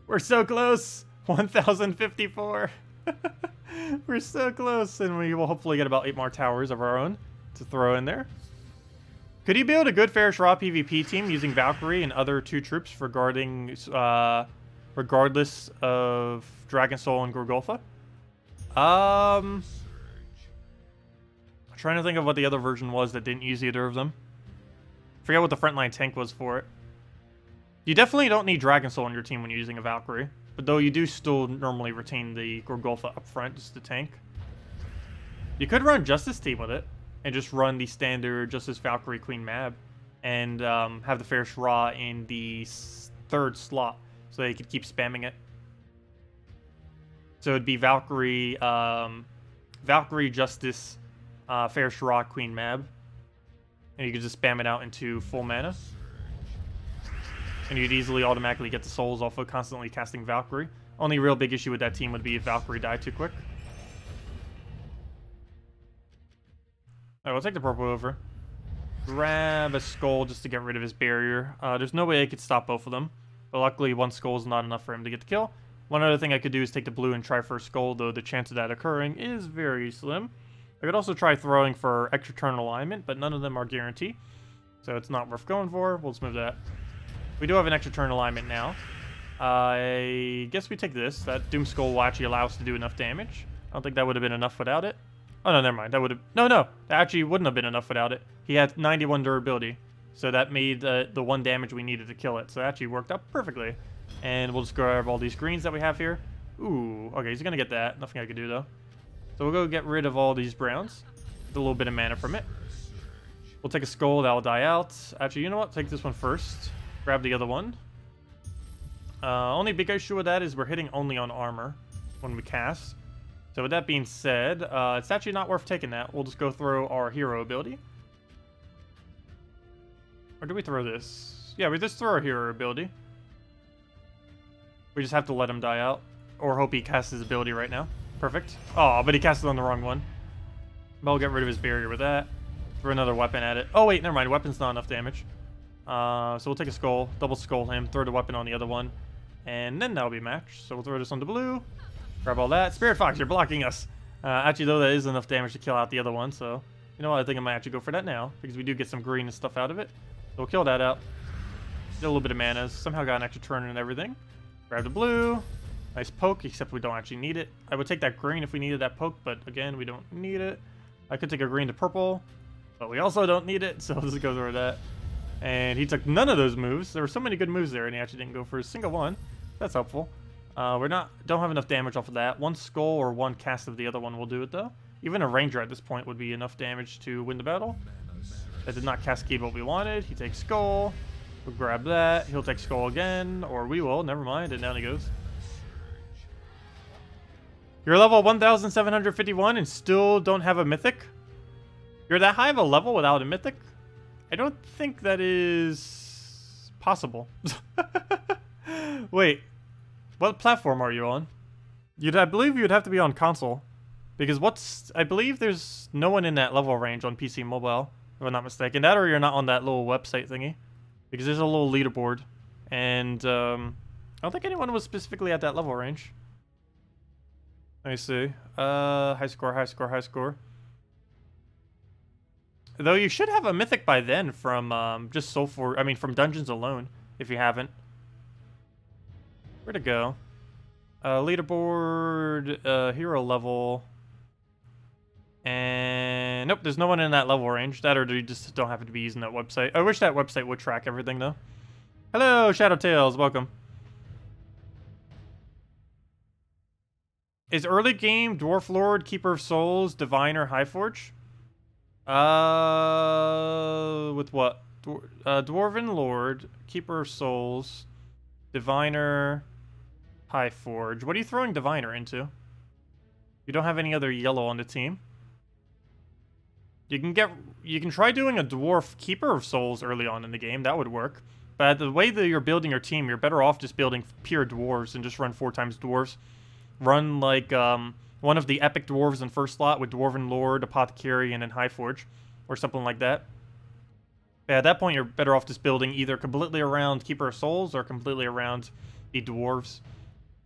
We're so close! 1,054. We're so close, and we will hopefully get about 8 more towers of our own to throw in there. Could you build a good Fairish Raw PvP team using Valkyrie and other 2 troops regardless of Dragon Soul and Gorgolfa? I'm trying to think of what the other version was that didn't use either of them. Forget what the frontline tank was for it. You definitely don't need Dragon Soul on your team when you're using a Valkyrie. But though you do still normally retain the Gorgolfa up front, just to tank. You could run Justice team with it. And just run the standard Justice Valkyrie Queen Mab. And have the Fairish Raw in the 3rd slot. So they could keep spamming it. So it'd be Valkyrie, Valkyrie Justice, Fairish Raw Queen Mab. And you could just spam it out into full mana. And you'd easily automatically get the souls off of constantly casting Valkyrie. Only real big issue with that team would be if Valkyrie died too quick. Alright, we'll take the purple over. Grab a skull just to get rid of his barrier. There's no way I could stop both of them. But luckily, 1 skull is not enough for him to get the kill. One other thing I could do is take the blue and try for a skull, though the chance of that occurring is very slim. I could also try throwing for extra turn alignment, but none of them are guaranteed. So it's not worth going for. We'll just move that. We do have an extra turn alignment now. I guess we take this. That Doom Skull will actually allow us to do enough damage. I don't think that would have been enough without it. Oh, no, never mind. That would have... No, that actually wouldn't have been enough without it. He had 91 durability. So that made the 1 damage we needed to kill it. So that actually worked out perfectly. And we'll just grab all these greens that we have here. Ooh, okay, he's going to get that. Nothing I can do, though. So we'll go get rid of all these browns. Get a little bit of mana from it. We'll take a skull. That'll die out. Actually, you know what? Take this one first. Grab the other one. Only big issue with that is we're hitting only on armor when we cast. So with that being said, it's actually not worth taking that. We'll just go throw our hero ability. Or do we throw this? Yeah, we just throw our hero ability. We just have to let him die out. Or hope he casts his ability right now. Perfect. Oh, but he cast it on the wrong one. But we'll get rid of his barrier with that. Throw another weapon at it. Oh wait, never mind. Weapon's not enough damage. So we'll take a skull, double skull him, throw the weapon on the other one, and then that'll be matched. So we'll throw this on the blue, grab all that. Spirit Fox, you're blocking us. Actually, though, that is enough damage to kill out the other one, so you know what? I think I might actually go for that now, because we do get some green and stuff out of it. So we'll kill that out. Get a little bit of mana. Somehow got an extra turn and everything. Grab the blue. Nice poke, except we don't actually need it. I would take that green if we needed that poke, but again, we don't need it. I could take a green to purple, but we also don't need it, so we'll just go through that. And he took none of those moves. There were so many good moves there, and he actually didn't go for a single one. That's helpful. Don't have enough damage off of that. One skull or one cast of the other one will do it though. Even a ranger at this point would be enough damage to win the battle. That did not cascade what we wanted. He takes skull. We'll grab that. He'll take skull again, or we will. Never mind. And down he goes. You're level 1,751 and still don't have a mythic? You're that high of a level without a mythic? I don't think that is possible. Wait, what platform are you on? I believe you'd have to be on console. Because I believe there's no one in that level range on PC mobile, if I'm not mistaken. That or you're not on that little website thingy. Because there's a little leaderboard. And I don't think anyone was specifically at that level range. Let me see. High score, high score, high score. Though you should have a mythic by then from just from dungeons alone, if you haven't. Where'd it go? Leaderboard, hero level. And nope, there's no one in that level range. That or you just don't happen to be using that website. I wish that website would track everything though. Hello, Shadow Tales, welcome. Is early game Dwarf Lord, Keeper of Souls, Diviner, Highforge? With what? Dwarven Lord, Keeper of Souls, Diviner, Highforge. What are you throwing Diviner into? You don't have any other yellow on the team. You can try doing a Dwarf Keeper of Souls early on in the game. That would work. But the way that you're building your team, you're better off just building pure dwarves and just run 4 times dwarves. Run like one of the epic dwarves in first slot with Dwarven Lord, Apothecary, and then Highforge, or something like that. Yeah, at that point, you're better off just building either completely around Keeper of Souls or completely around the dwarves.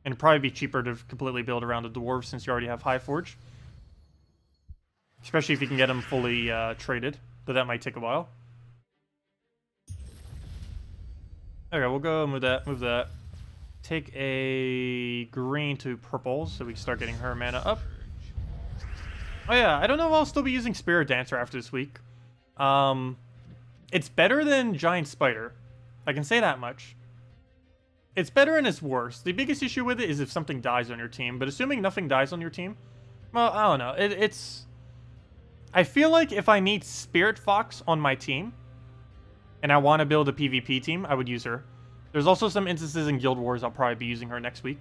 And it'd probably be cheaper to completely build around the dwarves since you already have Highforge. Especially if you can get them fully traded, though that might take a while. Okay, we'll go move that. Take a green to purple so we can start getting her mana up. Oh yeah, I don't know if I'll still be using Spirit Dancer after this week. It's better than Giant Spider. I can say that much. It's better and it's worse. The biggest issue with it is if something dies on your team, but assuming nothing dies on your team, well, I don't know. I feel like if I need Spirit Fox on my team, and I want to build a PvP team, I would use her. There's also some instances in Guild Wars I'll probably be using her next week.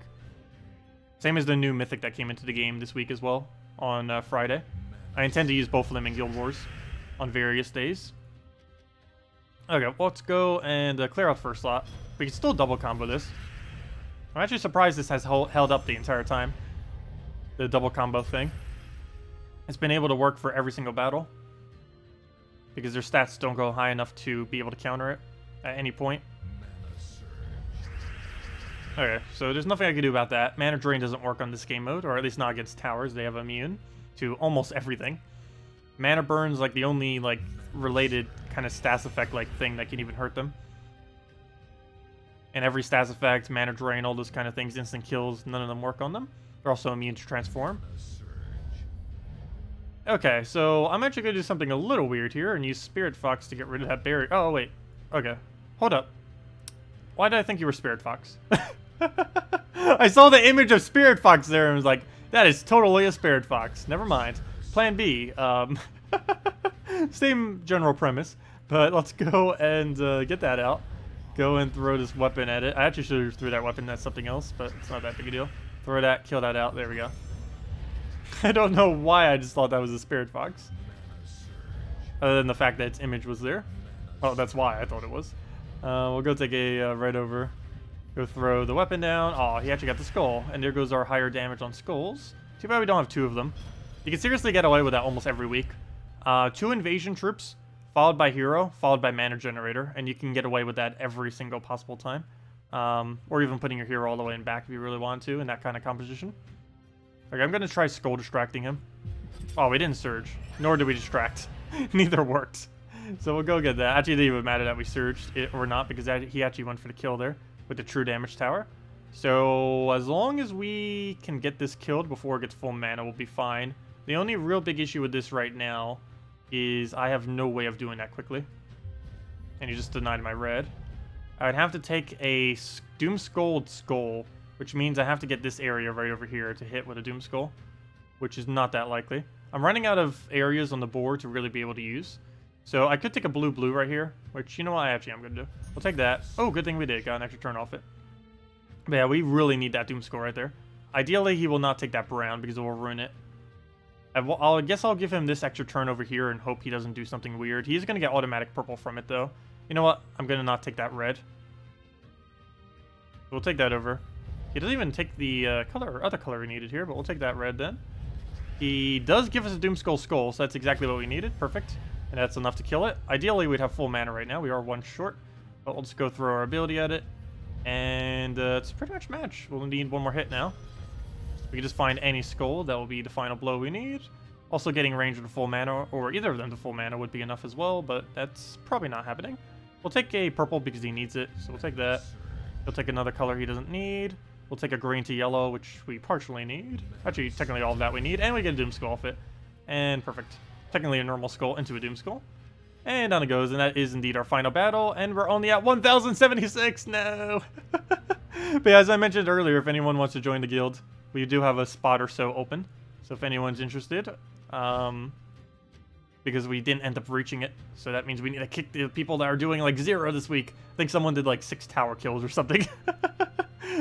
Same as the new Mythic that came into the game this week as well, on Friday. I intend to use both of them in Guild Wars on various days. Okay, well, let's go and clear out first slot. We can still double combo this. I'm actually surprised this has held up the entire time. The double combo thing. It's been able to work for every single battle. Because their stats don't go high enough to be able to counter it at any point. Okay, so there's nothing I can do about that. Mana Drain doesn't work on this game mode, or at least not against towers. They have immune to almost everything. Mana Burn's like the only like related kind of stats effect like thing that can even hurt them. And every stats effect, Mana Drain, all those kind of things, instant kills, none of them work on them. They're also immune to transform. Okay, so I'm actually going to do something a little weird here and use Spirit Fox to get rid of that barrier. Oh, wait. Okay. Hold up. Why did I think you were Spirit Fox? I saw the image of Spirit Fox there and was like, that is totally a Spirit Fox. Never mind. Plan B. Same general premise, but let's go and get that out. Go and throw this weapon at it. I actually should have threw that weapon at something else, but it's not that big a deal. Throw that, kill that out. There we go. I don't know why I just thought that was a Spirit Fox. Other than the fact that its image was there. Oh, that's why I thought it was. We'll go take a right over. Go throw the weapon down. Oh, he actually got the skull. And there goes our higher damage on skulls. Too bad we don't have 2 of them. You can seriously get away with that almost every week. 2 invasion troops, followed by hero, followed by mana generator. And you can get away with that every single possible time. Or even putting your hero all the way in back if you really want to in that kind of composition. Okay, I'm going to try skull distracting him. Oh, we didn't surge. Nor did we distract. Neither worked. So we'll go get that. Actually, it didn't even matter that we surged it or not because he actually went for the kill there with the true damage tower. So as long as we can get this killed before it gets full mana, we'll be fine. The only real big issue with this right now is I have no way of doing that quickly. And he just denied my red. I would have to take a Doom Skulled Skull which means I have to get this area right over here to hit with a Doom Skull, which is not that likely. I'm running out of areas on the board to really be able to use. So I could take a blue right here, which, you know what, I actually am going to do. We'll take that. Oh, good thing we did. Got an extra turn off it. But yeah, we really need that Doom Skull right there. Ideally, he will not take that brown because it will ruin it. I guess I'll give him this extra turn over here and hope he doesn't do something weird. He's going to get automatic purple from it, though. You know what? I'm going to not take that red. We'll take that over. He doesn't even take the other color we needed here, but we'll take that red then. He does give us a Doom Skull, so that's exactly what we needed. Perfect. And that's enough to kill it. Ideally, we'd have full mana right now. We are one short, but we'll just go throw our ability at it. And it's pretty much match. We'll need one more hit now. We can just find any skull. That will be the final blow we need. Also, getting range with full mana, or either of them to full mana, would be enough as well, but that's probably not happening. We'll take a purple because he needs it, so we'll take that. He'll take another color he doesn't need. We'll take a green to yellow, which we partially need. Actually, technically all of that we need, and we get a Doom Skull off it. And perfect. Technically a normal skull into a Doom Skull. And down it goes, and that is indeed our final battle, and we're only at 1,076, no! But yeah, as I mentioned earlier, if anyone wants to join the guild, we do have a spot or so open. So if anyone's interested, because we didn't end up reaching it, so that means we need to kick the people that are doing like 0 this week. I think someone did like 6 tower kills or something.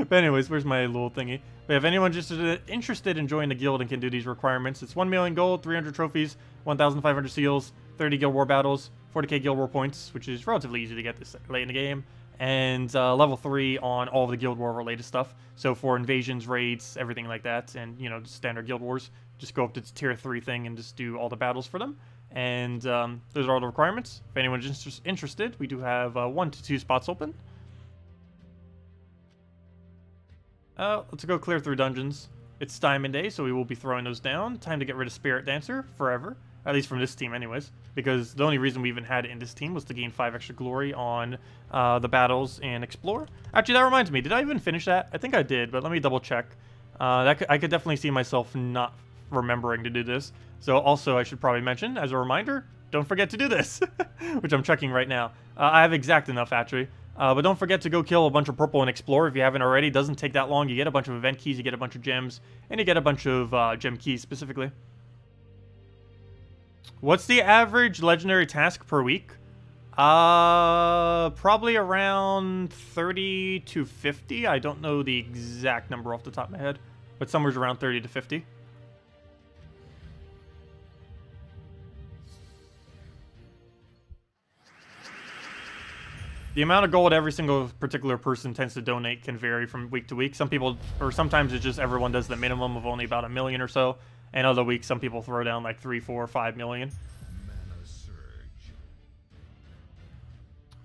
But anyways, where's my little thingy? But if anyone's interested in joining the guild and can do these requirements, it's 1 million gold, 300 trophies, 1,500 seals, 30 guild war battles, 40k guild war points, which is relatively easy to get this late in the game, and level 3 on all of the guild war related stuff. So for invasions, raids, everything like that, and you know, standard guild wars, just go up to tier 3 thing and just do all the battles for them. And those are all the requirements. If anyone's interested, we do have 1 to 2 spots open. Let's go clear through dungeons. It's Diamond Day, so we will be throwing those down. Time to get rid of Spirit Dancer forever. At least from this team anyways. Because the only reason we even had it in this team was to gain 5 extra glory on the battles and Explore. Actually, that reminds me. Did I even finish that? I think I did, but let me double check. I could definitely see myself not remembering to do this. So also, I should probably mention, as a reminder, don't forget to do this. Which I'm checking right now. I have exact enough, actually. But don't forget to go kill a bunch of purple and explore if you haven't already. It doesn't take that long. You get a bunch of event keys, you get a bunch of gems, and you get a bunch of gem keys specifically. What's the average legendary task per week? Probably around 30 to 50. I don't know the exact number off the top of my head, but somewhere around 30 to 50. The amount of gold every single particular person tends to donate can vary from week to week. Some people, or sometimes it's just everyone does the minimum of only about 1 million or so. And other weeks, some people throw down like 3, 4, 5 million.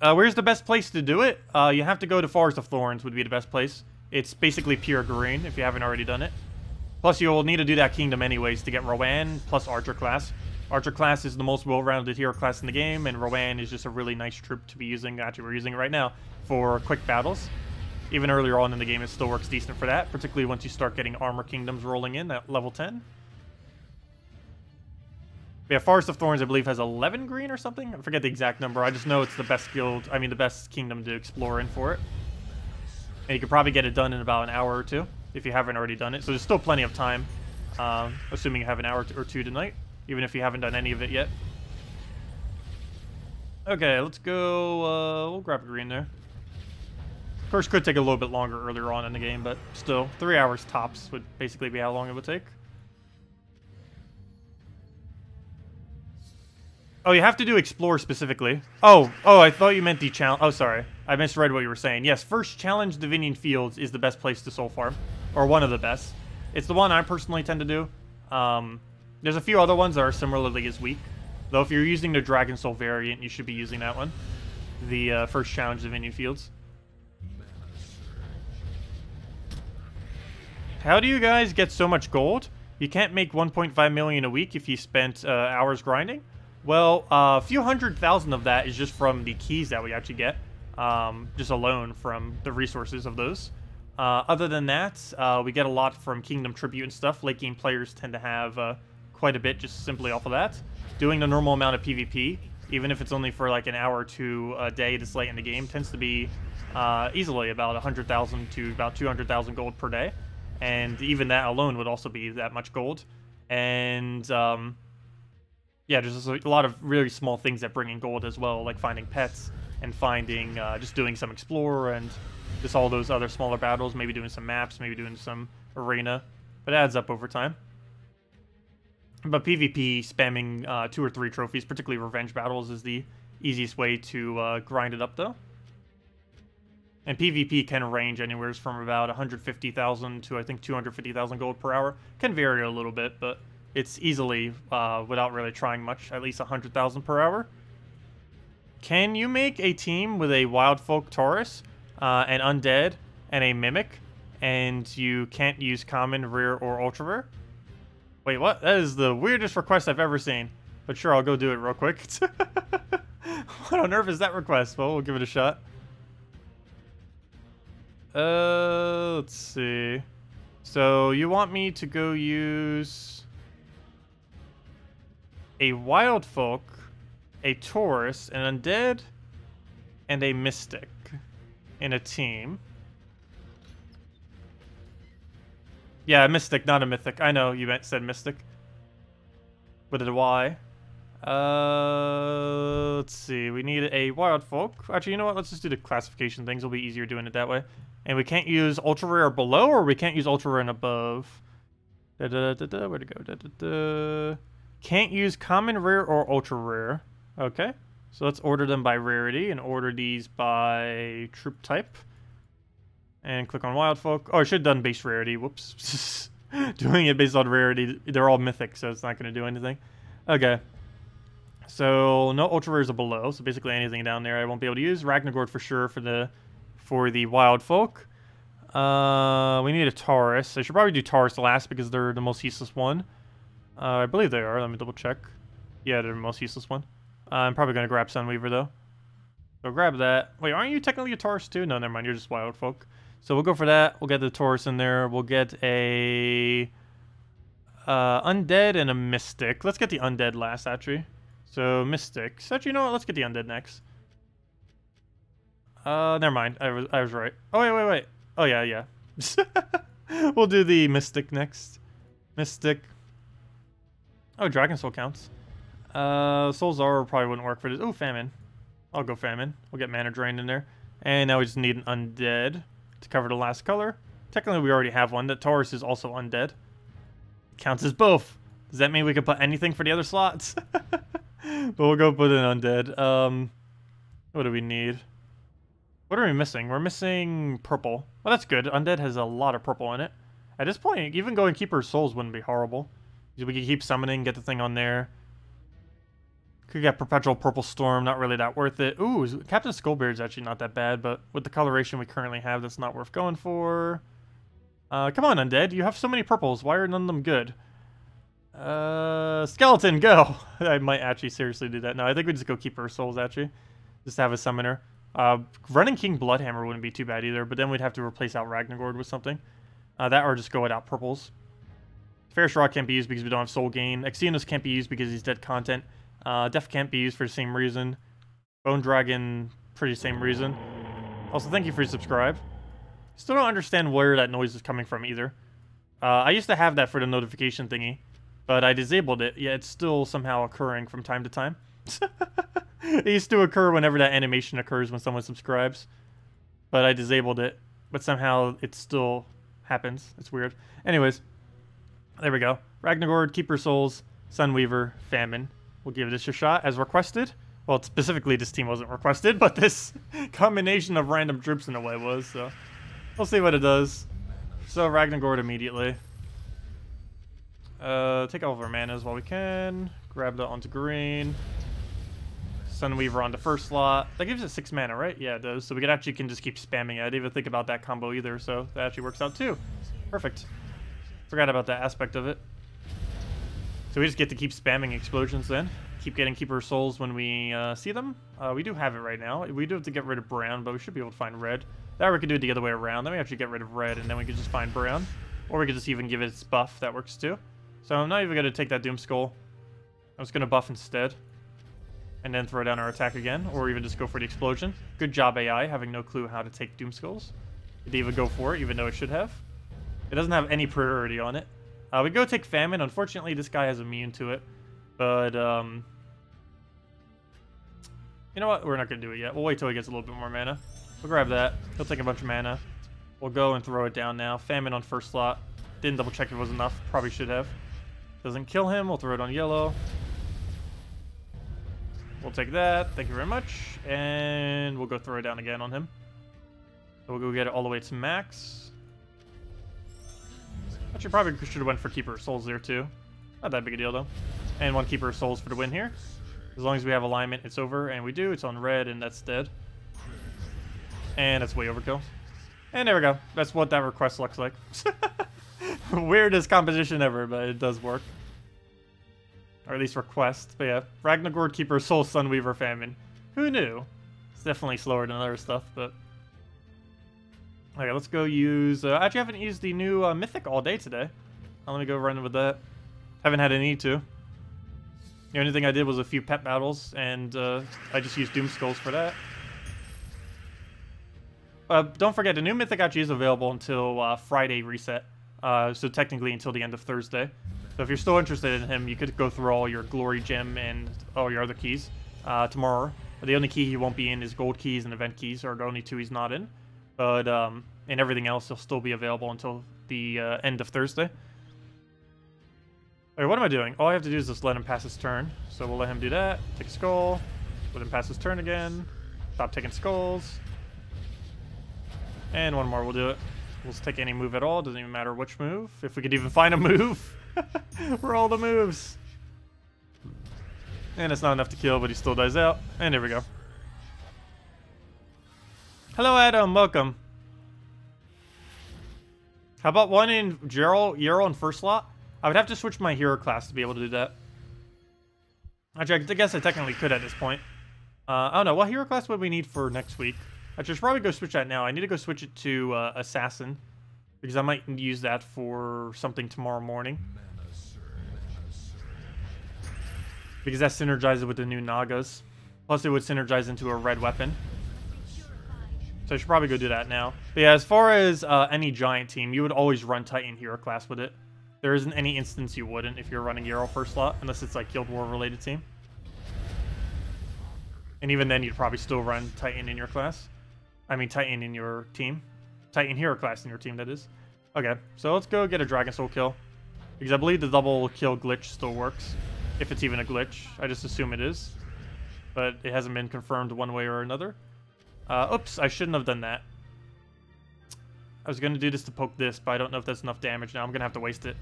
Where's the best place to do it? You have to go to Forest of Thorns would be the best place. It's basically pure green if you haven't already done it. Plus, you'll need to do that kingdom anyways to get Rowan plus Archer class. Archer class is the most well-rounded hero class in the game, and Rowan is just a really nice troop to be using. Actually, we're using it right now for quick battles. Even earlier on in the game, it still works decent for that, particularly once you start getting armor kingdoms rolling in at level 10. Yeah, Forest of Thorns, I believe, has 11 green or something. I forget the exact number. I just know it's the best guild, I mean, the best kingdom to explore in for it. And you could probably get it done in about an hour or two if you haven't already done it. So there's still plenty of time, assuming you have an hour or two tonight, even if you haven't done any of it yet. Okay, let's go. We'll grab a green there. Of course, could take a little bit longer earlier on in the game, but still, 3 hours tops would basically be how long it would take. Oh, you have to do explore specifically. Oh, I thought you meant the challenge. Oh, sorry. I misread what you were saying. Yes, first challenge Divinian Fields is the best place to soul farm, or one of the best. It's the one I personally tend to do. There's a few other ones that are similarly as weak. Though if you're using the Dragon Soul variant, you should be using that one. The first challenge Divinian Fields. How do you guys get so much gold? You can't make 1.5 million a week if you spent hours grinding. Well, a few 100,000 of that is just from the keys that we actually get. Just alone from the resources of those. Other than that, we get a lot from Kingdom Tribute and stuff. Late game players tend to have quite a bit just simply off of that. Doing the normal amount of PvP, even if it's only for like an hour or two a day this late in the game, tends to be easily about 100,000 to about 200,000 gold per day. And even that alone would also be that much gold. And yeah, there's just a lot of really small things that bring in gold as well, like finding pets and finding, just doing some explore and just all those other smaller battles, maybe doing some maps, maybe doing some arena. But it adds up over time. But PvP, spamming 2 or 3 trophies, particularly revenge battles, is the easiest way to grind it up, though. And PvP can range anywhere from about 150,000 to, I think, 250,000 gold per hour. Can vary a little bit, but it's easily, without really trying much, at least 100,000 per hour. Can you make a team with a Wild Folk Taurus, an Undead, and a Mimic, and you can't use Common, Rare, or Ultra Rare? Wait, what? That is the weirdest request I've ever seen. But sure, I'll go do it real quick. What on earth is that request? Well, we'll give it a shot. Let's see. So, you want me to go use a Wild Folk, a Taurus, an Undead, and a Mystic in a team. Yeah, Mystic, not a Mythic. I know you said Mystic. With a Y. Let's see. We need a Wild Folk. Actually, you know what? Let's just do the classification things. It'll be easier doing it that way. And we can't use Ultra Rare below, or we can't use Ultra Rare and above. Where'd it go? Can't use Common, Rare, or Ultra Rare. Okay. So let's order them by rarity and order these by troop type. And click on Wild Folk. Oh, I should have done base rarity. Whoops. Doing it based on rarity. They're all mythic, so it's not going to do anything. Okay. So, no Ultra Rares are below. So, basically anything down there I won't be able to use. Ragnagord for sure for the Wild Folk. We need a Taurus. I should probably do Taurus last because they're the most useless one. I believe they are. Let me double check. Yeah, they're the most useless one. I'm probably going to grab Sunweaver, though. So, grab that. Wait, aren't you technically a Taurus, too? No, never mind. You're just Wild Folk. So we'll go for that. We'll get the Taurus in there. We'll get a Undead and a Mystic. Let's get the Undead last, actually. So Mystic. So actually, you know what? Let's get the Undead next. Never mind. I was right. Oh wait. Oh yeah. We'll do the Mystic next. Mystic. Oh, Dragon Soul counts. Soul Zara probably wouldn't work for this. Oh, Famine. I'll go Famine. We'll get Mana Drain in there. And now we just need an Undead to cover the last color. Technically, we already have one. That Taurus is also Undead. Counts as both. Does that mean we can put anything for the other slots? But we'll go put an Undead. What do we need? What are we missing? We're missing purple. Well, that's good. Undead has a lot of purple in it. At this point, even going Keeper Souls wouldn't be horrible. We could keep summoning, get the thing on there. Could get Perpetual Purple Storm, not really that worth it. Ooh, Captain Skullbeard's actually not that bad, but with the coloration we currently have, that's not worth going for. Come on, Undead. You have so many purples. Why are none of them good? Skeleton, go! I might actually seriously do that. No, I think we just go Keeper Souls, actually. Just have a summoner. Running King Bloodhammer wouldn't be too bad either, but then we'd have to replace out Ragnagord with something. That or just go without purples. Ferrous Rod can't be used because we don't have Soul Gain. Exenos can't be used because he's dead content. Def can't be used for the same reason. Bone Dragon, pretty same reason. Also, thank you for your subscribe. Still don't understand where that noise is coming from either. I used to have that for the notification thingy, but I disabled it, yet it's still somehow occurring from time to time. It used to occur whenever that animation occurs when someone subscribes, but I disabled it, but somehow it still happens. It's weird. Anyways, there we go. Ragnagord, Keeper Souls, Sunweaver, Famine. We'll give this a shot as requested. Well, specifically this team wasn't requested, but this combination of random troops in a way was, so we'll see what it does. So Ragnagord immediately. Take all of our manas while we can. Grab that onto green. Sunweaver on the first slot. That gives it 6 mana, right? Yeah, it does. So we can just keep spamming it. I didn't even think about that combo either, so that actually works out too. Perfect. Forgot about that aspect of it. So we just get to keep spamming explosions then. Keep getting Keeper Souls when we see them. We do have it right now. We do have to get rid of brown, but we should be able to find red. That or we could do it the other way around. Then we actually get rid of red, and then we could just find brown. Or we could just even give it its buff. That works too. So I'm not even going to take that Doom Skull. I'm just going to buff instead. and then throw down our attack again, or even just go for the explosion. Good job, AI, having no clue how to take Doom Skulls. It didn't even go for it, even though it should have. It doesn't have any priority on it. We go take Famine. Unfortunately, this guy has immune to it. But, you know what? We're not going to do it yet. We'll wait till he gets a little bit more mana. We'll grab that. He'll take a bunch of mana. We'll go and throw it down now. Famine on first slot. Didn't double check if it was enough. Probably should have. Doesn't kill him. We'll throw it on yellow. We'll take that. Thank you very much. And we'll go throw it down again on him. So we'll go get it all the way to max. Actually, probably should have went for Keeper of Souls there, too. Not that big a deal, though. And 1 Keeper of Souls for the win here. As long as we have alignment, it's over. And we do. It's on red, and that's dead. And that's way overkill. And there we go. That's what that request looks like. Weirdest composition ever, but it does work. Or at least request. But yeah, Ragnargord, Keeper of Souls, Sunweaver, Famine. Who knew? It's definitely slower than other stuff, but... Okay, let's go use... actually, I haven't used the new Mythic all day today. Let me go run with that. Haven't had a need to. The only thing I did was a few pet battles, and I just used Doom Skulls for that. Don't forget, the new Mythic actually is available until Friday reset. So technically until the end of Thursday. So if you're still interested in him, you could go through all your Glory Gem and all your other keys tomorrow. But the only key he won't be in is Gold Keys and Event Keys, are the only 2 he's not in. But in everything else, he'll still be available until the end of Thursday. Alright, what am I doing? All I have to do is just let him pass his turn. So we'll let him do that. Take a skull. Let him pass his turn again. Stop taking skulls. And 1 more, we'll do it. We'll just take any move at all. Doesn't even matter which move. If we could even find a move. Roll the moves. And it's not enough to kill, but he still dies out. And there we go. Hello, Adam. Welcome. How about 1 in Euro in first slot? I would have to switch my hero class to be able to do that. Actually, I guess I technically could at this point. I don't know. What hero class would we need for next week? I should probably go switch that now. I need to go switch it to Assassin. Because I might use that for something tomorrow morning. Because that synergizes with the new Nagas. Plus it would synergize into a red weapon. So I should probably go do that now. But yeah, as far as any giant team, you would always run Titan hero class with it. There isn't any instance you wouldn't if you're running Euro first slot. Unless it's like Guild War related team. And even then you'd probably still run Titan in your class. I mean Titan in your team. Titan hero class in your team, that is. Okay, so let's go get a Dragon Soul kill. Because I believe the double kill glitch still works. If it's even a glitch. I just assume it is. But it hasn't been confirmed one way or another. Oops, I shouldn't have done that. I was going to do this to poke this, but I don't know if that's enough damage now. I'm going to have to waste it.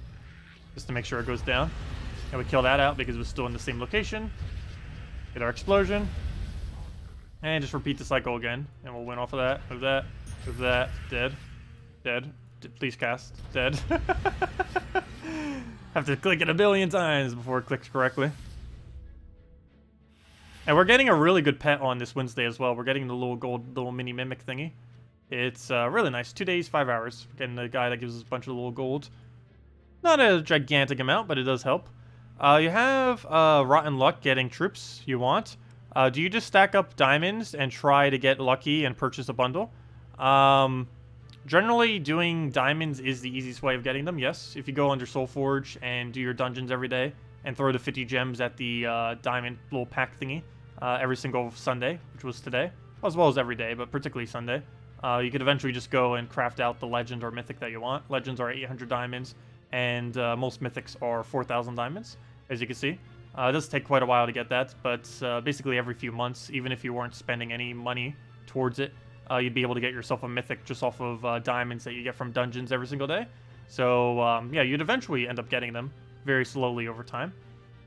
Just to make sure it goes down. And we kill that out because it was still in the same location. Get our explosion. And just repeat the cycle again. And we'll win off of that. Move that. Move that. Dead. Dead. Please cast. Dead. Have to click it a billion times before it clicks correctly. And we're getting a really good pet on this Wednesday as well. We're getting the little gold, little mini mimic thingy. It's really nice. 2 days, 5 hours. We're getting the guy that gives us a bunch of little gold. Not a gigantic amount, but it does help. You have Rotten Luck getting troops you want. Do you just stack up diamonds and try to get lucky and purchase a bundle? Generally, doing diamonds is the easiest way of getting them, yes. If you go under Soulforge and do your dungeons every day and throw the 50 gems at the diamond little pack thingy every single Sunday, which was today, as well as every day, but particularly Sunday, you could eventually just go and craft out the legend or mythic that you want. Legends are 800 diamonds, and most mythics are 4,000 diamonds, as you can see. It does take quite a while to get that, but basically every few months, even if you weren't spending any money towards it, you'd be able to get yourself a mythic just off of diamonds that you get from dungeons every single day. So, yeah, you'd eventually end up getting them very slowly over time.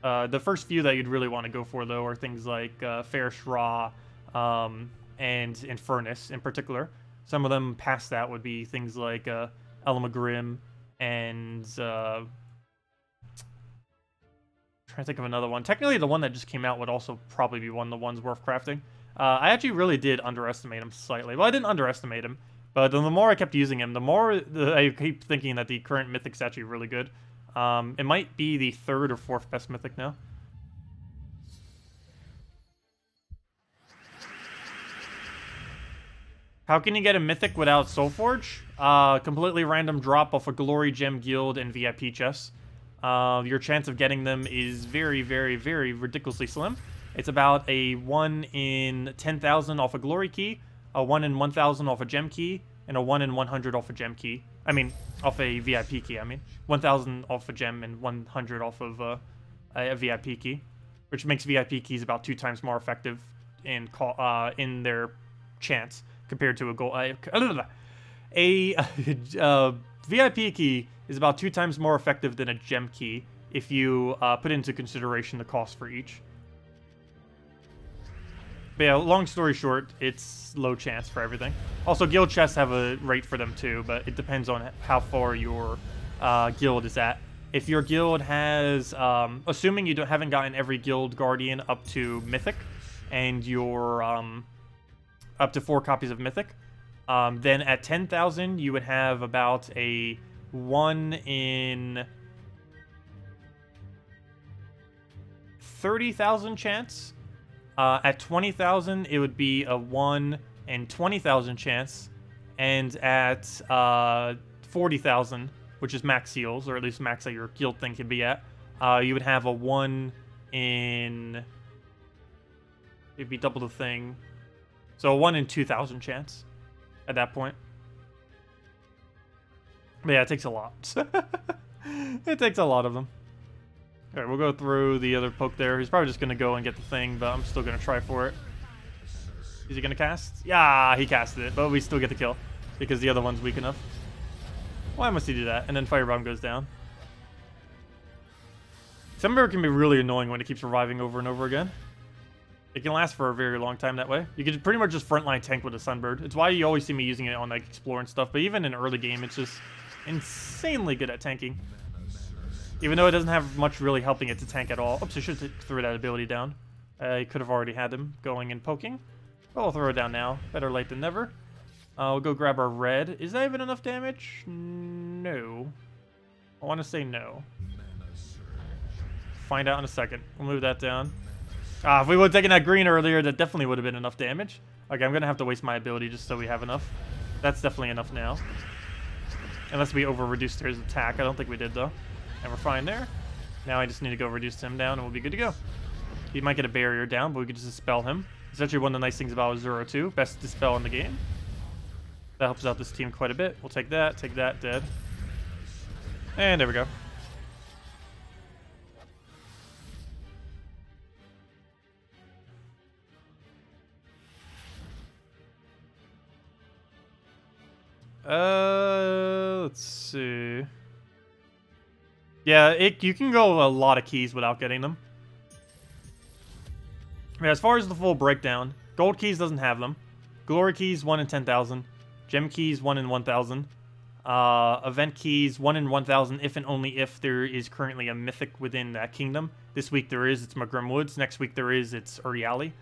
The first few that you'd really want to go for, though, are things like Fair Shra and Infernus in particular. Some of them past that would be things like Elamagrim and... trying to think of another one. Technically, the one that just came out would also probably be one of the ones worth crafting. I actually really did underestimate him slightly. Well, I didn't underestimate him, but the more I kept using him, the more I keep thinking that the current Mythic's actually really good. It might be the 3rd or 4th best Mythic now. How can you get a Mythic without Soulforge? Completely random drop off a Glory Gem Guild and VIP chests. Your chance of getting them is very, very, very ridiculously slim. It's about a 1 in 10,000 off a Glory Key, a 1 in 1,000 off a Gem Key, and a 1 in 100 off a Gem Key. I mean, off a VIP Key, 1,000 off a Gem and 100 off of a VIP Key, which makes VIP Keys about 2 times more effective in their chance compared to a gold. A VIP Key is about 2 times more effective than a Gem Key if you put into consideration the cost for each. But yeah, long story short, it's low chance for everything. Also, guild chests have a rate for them too, but it depends on how far your guild is at. If your guild has, assuming you haven't gotten every guild guardian up to Mythic, and you're up to 4 copies of Mythic, then at 10,000 you would have about a 1 in 30,000 chance. At 20,000 it would be a 1 in 20,000 chance, and at 40,000, which is max heals, or at least max that your guild thing can be at, you would have a 1 in... It'd be double the thing. So a 1 in 2,000 chance at that point. But yeah, it takes a lot. It takes a lot of them. Alright, we'll go through the other poke there. He's probably just going to go and get the thing, but I'm still going to try for it. Is he going to cast? Yeah, he casted it, but we still get the kill because the other one's weak enough. Why must he do that? And then Firebomb goes down. Sunbird can be really annoying when it keeps reviving over and over again. It can last for a very long time that way. You can pretty much just frontline tank with a Sunbird. It's why you always see me using it on like Explore and stuff, but even in early game, it's just insanely good at tanking. Even though it doesn't have much really helping it to tank at all. Oops, I should have threw that ability down. You could have already had him going and poking. But we'll throw it down now. Better late than never. We'll go grab our red. Is that even enough damage? No. I want to say no. Find out in a second. We'll move that down. If we would have taken that green earlier, that definitely would have been enough damage. Okay, I'm going to have to waste my ability just so we have enough. That's definitely enough now. Unless we over-reduced his attack. I don't think we did, though. And we're fine there. Now I just need to go reduce him down and we'll be good to go. He might get a barrier down, but we could just dispel him. It's actually one of the nice things about Zero 2. Best dispel in the game. That helps out this team quite a bit. We'll take that, dead. And there we go. Let's see. Yeah, you can go a lot of keys without getting them. Yeah, as far as the full breakdown, gold keys doesn't have them. Glory keys 1 in 10,000. Gem keys 1 in 1,000. Event keys 1 in 1,000 if and only if there is currently a mythic within that kingdom. This week there is, it's Magrim Woods. Next week there is, it's Uriali.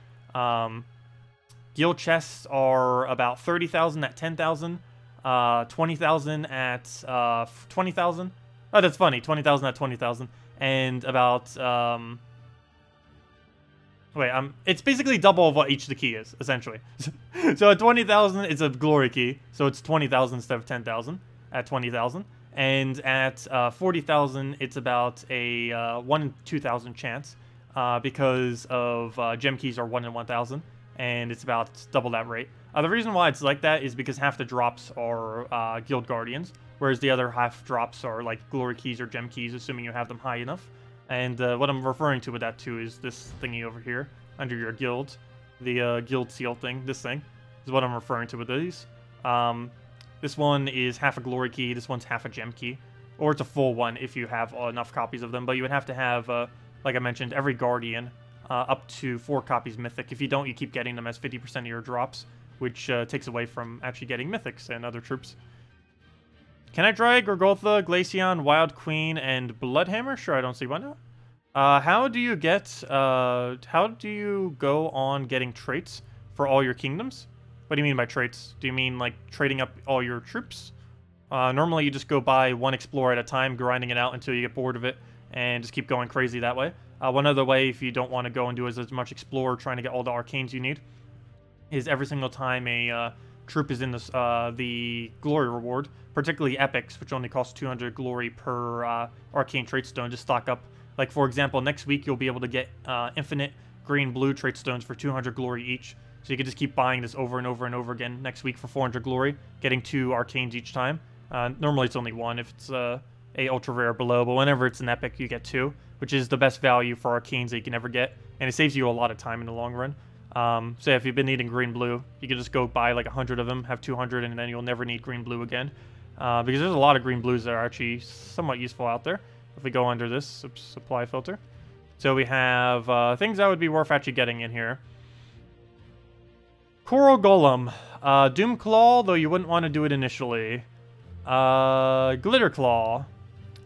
Guild chests are about 30,000 at 10,000. 20,000 at 20,000. Oh, that's funny. 20,000 at 20,000. And about, it's basically double of what each of the key is, essentially. So at 20,000, it's a glory key. So it's 20,000 instead of 10,000 at 20,000. And at 40,000, it's about a 1 in 2,000 chance because of gem keys are 1 in 1,000. And it's about double that rate. The reason why it's like that is because half the drops are guild guardians, whereas the other half drops are like glory keys or gem keys, assuming you have them high enough. And what I'm referring to with that too is this thingy over here under your guild, the guild seal thing. This thing is what I'm referring to with these. This one is half a glory key. This one's half a gem key, or it's a full one if you have enough copies of them. But you would have to have, like I mentioned, every guardian up to 4 copies mythic. If you don't, you keep getting them as 50% of your drops, which takes away from actually getting mythics and other troops. Can I try Gorgotha, Glaceon, Wild Queen, and Bloodhammer? Sure, I don't see why not. How do you go on getting traits for all your kingdoms? What do you mean by traits? Do you mean like trading up all your troops? Normally you just go buy 1 explorer at a time, grinding it out until you get bored of it, and just keep going crazy that way. One other way, if you don't want to go and do as much explorer trying to get all the arcanes you need, is every single time a troop is in this, the glory reward, particularly epics, which only cost 200 glory per arcane trait stone to stock up. Like, for example, next week you'll be able to get infinite green-blue trait stones for 200 glory each. So you can just keep buying this over and over and over again next week for 400 glory, getting 2 arcanes each time. Normally it's only 1 if it's a ultra rare below, but whenever it's an epic you get 2, which is the best value for arcanes that you can ever get, and it saves you a lot of time in the long run. So if you've been needing green-blue, you can just go buy like 100 of them, have 200, and then you'll never need green-blue again. Because there's a lot of green-blues that are actually somewhat useful out there. If we go under this supply filter. So we have things that would be worth actually getting in here. Coral Golem. Doom Claw, though you wouldn't want to do it initially. Glitter Claw.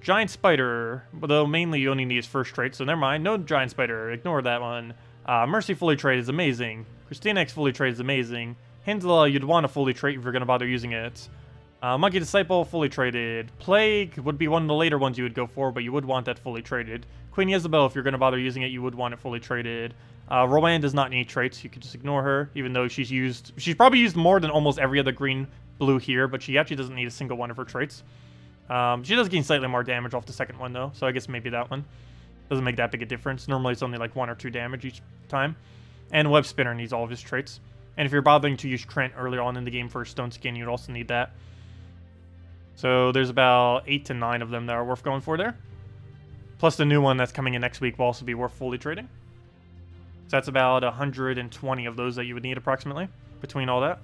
Giant Spider, though mainly you only need his first trait, so never mind. No Giant Spider, ignore that one. Mercy fully trait is amazing. Christina X fully trait is amazing. Hindla, you'd want to fully trait if you're going to bother using it. Monkey Disciple, fully traded. Plague would be one of the later ones you would go for, but you would want that fully traded. Queen Isabel, if you're going to bother using it, you would want it fully traded. Rowan does not need traits, you could just ignore her, even though she's probably used more than almost every other green-blue here, but she actually doesn't need a single one of her traits. She does gain slightly more damage off the second one, though, so I guess maybe that one. Doesn't make that big a difference. Normally it's only like 1 or 2 damage each time. And Web Spinner needs all of his traits. And if you're bothering to use Trent earlier on in the game for Stone Skin, you'd also need that. So there's about 8 to 9 of them that are worth going for there. Plus the new one that's coming in next week will also be worth fully trading. So that's about 120 of those that you would need approximately between all that.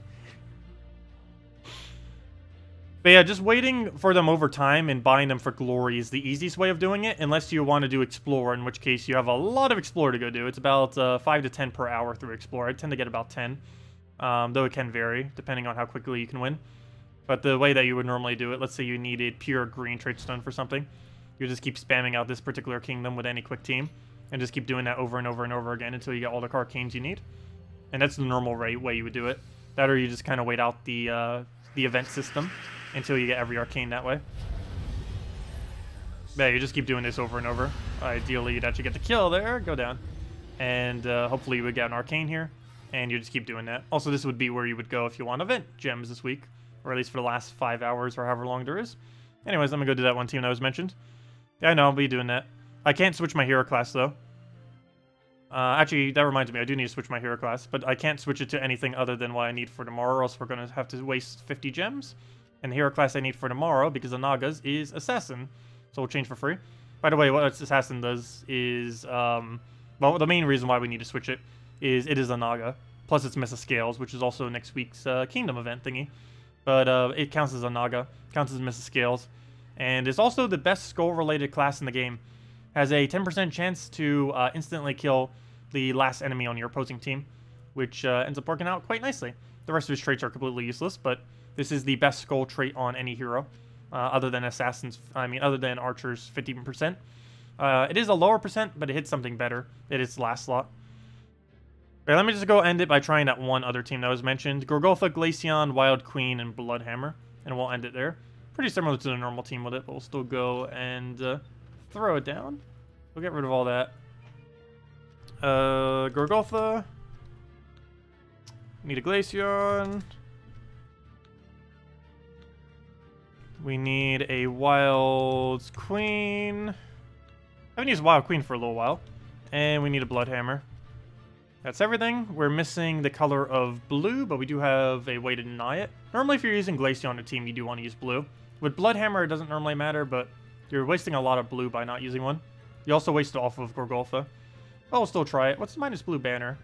But yeah, just waiting for them over time and buying them for glory is the easiest way of doing it, unless you want to do Explore, in which case you have a lot of Explore to go do. It's about 5 to 10 per hour through Explore. I tend to get about 10, though it can vary depending on how quickly you can win. But the way that you would normally do it, let's say you needed pure green trait stone for something, you just keep spamming out this particular kingdom with any quick team, and just keep doing that over and over and over again until you get all the arcanes you need. And that's the normal way you would do it. That, or you just kind of wait out the event system until you get every arcane that way. But yeah, you just keep doing this over and over. Ideally, you'd actually get the kill there, go down. And hopefully you would get an arcane here, and you just keep doing that. Also, this would be where you would go if you want event gems this week, or at least for the last 5 hours or however long there is. Anyways, I'm gonna go do that one team that was mentioned. Yeah, I know, I'll be doing that. I can't switch my hero class, though. Actually, that reminds me, I do need to switch my hero class, but I can't switch it to anything other than what I need for tomorrow, or else we're gonna have to waste 50 gems. And the hero class I need for tomorrow, because of Naga's, is Assassin. So we'll change for free. By the way, what Assassin does is, well, the main reason why we need to switch it is a Naga. Plus it's Mesa Scales, which is also next week's Kingdom event thingy. But it counts as a Naga, counts as Mesa Scales. And it's also the best skull-related class in the game. Has a 10% chance to instantly kill the last enemy on your opposing team, which ends up working out quite nicely. The rest of his traits are completely useless, but this is the best skull trait on any hero, other than assassins. Other than archers, 50%. It is a lower percent, but it hits something better. It is last slot. Okay, let me just go end it by trying that one other team that was mentioned: Gorgotha, Glaceon, Wild Queen, and Bloodhammer, and we'll end it there. Pretty similar to the normal team with it, but we'll still go and throw it down. We'll get rid of all that. Gorgotha. Need a Glaceon. We need a Wild Queen. I haven't used Wild Queen for a little while. And we need a Bloodhammer. That's everything. We're missing the color of blue, but we do have a way to deny it. Normally, if you're using Glaceon on a team, you do want to use blue. With Bloodhammer, it doesn't normally matter, but you're wasting a lot of blue by not using one. You also waste it off of Gorgotha. Oh, we'll still try it. What's minus blue banner?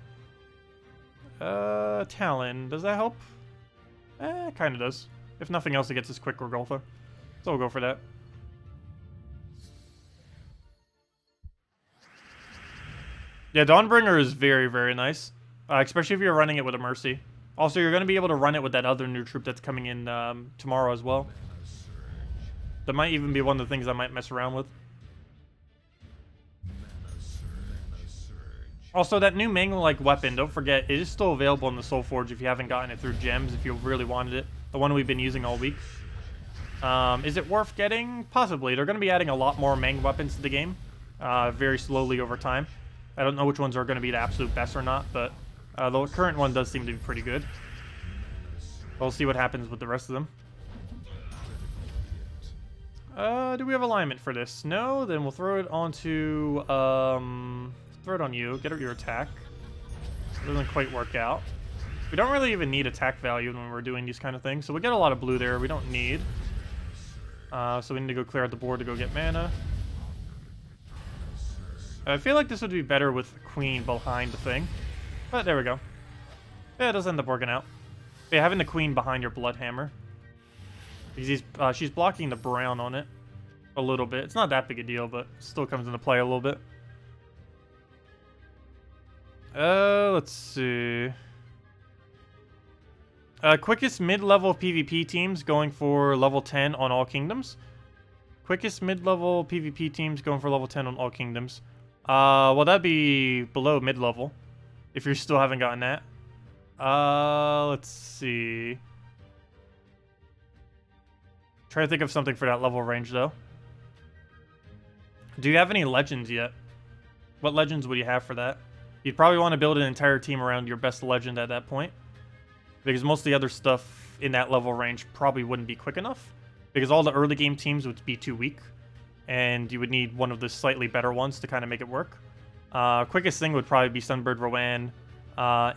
Talon. Does that help? It kind of does. If nothing else, it gets us quick Gorgotha. So we'll go for that. Yeah, Dawnbringer is very, very nice. Especially if you're running it with a Mercy. Also, you're going to be able to run it with that other new troop that's coming in tomorrow as well. That might even be one of the things I might mess around with. Also, that new Mangle-like weapon, don't forget, it is still available in the Soul Forge if you haven't gotten it through gems, if you really wanted it. The one we've been using all week. Is it worth getting? Possibly. They're going to be adding a lot more Mang weapons to the game. Very slowly over time. I don't know which ones are going to be the absolute best or not, but the current one does seem to be pretty good. We'll see what happens with the rest of them. Do we have alignment for this? No? Then we'll throw it onto, throw it on you. Get your attack. It doesn't quite work out. We don't really even need attack value when we're doing these kind of things. So we get a lot of blue there we don't need. So we need to go clear out the board to go get mana. I feel like this would be better with Queen behind the thing. But there we go. Yeah, it does end up working out. Yeah, having the Queen behind your Bloodhammer. Because she's blocking the brown on it a little bit. It's not that big a deal, but still comes into play a little bit. Let's see. Quickest mid-level PvP teams going for level 10 on all kingdoms. Quickest mid-level PvP teams going for level 10 on all kingdoms. Well, that'd be below mid-level, if you still haven't gotten that. Let's see. Try to think of something for that level range, though. Do you have any legends yet? What legends would you have for that? You'd probably want to build an entire team around your best legend at that point. Because most of the other stuff in that level range probably wouldn't be quick enough. Because all the early game teams would be too weak. And you would need one of the slightly better ones to kind of make it work. Quickest thing would probably be Sunbird Rowan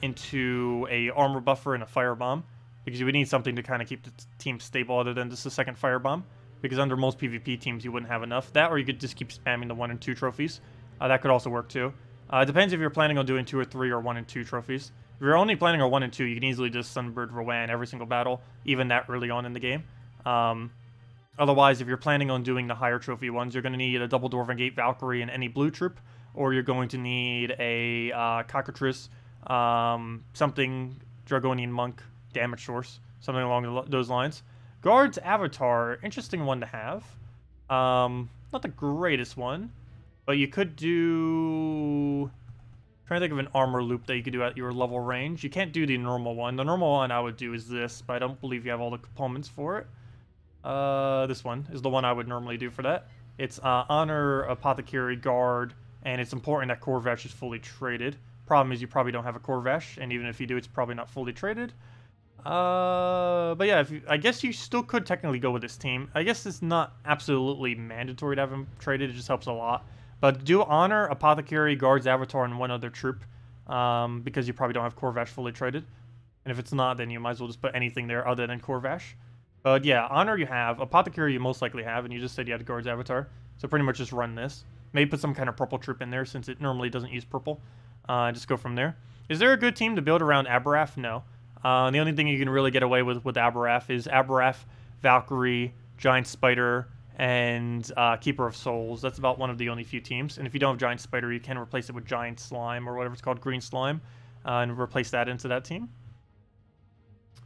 into a armor buffer and a firebomb. Because you would need something to kind of keep the team stable other than just a second firebomb. Because under most PvP teams you wouldn't have enough. That or you could just keep spamming the 1 and 2 trophies. That could also work too. It depends if you're planning on doing 2 or 3 or 1 and 2 trophies. If you're only planning on 1 and 2, you can easily just Sunbird Rowan every single battle, even that early on in the game. Otherwise, if you're planning on doing the higher trophy ones, you're going to need a Double Dwarven Gate Valkyrie in any blue troop, or you're going to need a Cockatrice, something Dragonian Monk, damage source, something along those lines. Guard's Avatar, interesting one to have. Not the greatest one, but you could do... Trying to think of an armor loop that you could do at your level range. You can't do the normal one. The normal one I would do is this, but I don't believe you have all the components for it. This one is the one I would normally do for that. It's Honor, Apothecary, Guard, and it's important that Corvash is fully traded. Problem is you probably don't have a Corvash, and even if you do, it's probably not fully traded. But yeah, I guess you still could technically go with this team. I guess it's not absolutely mandatory to have him traded. It just helps a lot. But do Honor, Apothecary, Guard's Avatar, and one other troop, because you probably don't have Corvash fully traded. And if it's not, then you might as well just put anything there other than Corvash. But yeah, Honor you have, Apothecary you most likely have, and you just said you had Guard's Avatar. So pretty much just run this. Maybe put some kind of purple troop in there since it normally doesn't use purple. Just go from there. Is there a good team to build around Aberrath? No. The only thing you can really get away with Aberrath is Aberrath, Valkyrie, Giant Spider, and Keeper of Souls. That's about one of the only few teams. And if you don't have Giant Spider, you can replace it with Giant Slime or whatever it's called, Green Slime, and replace that into that team.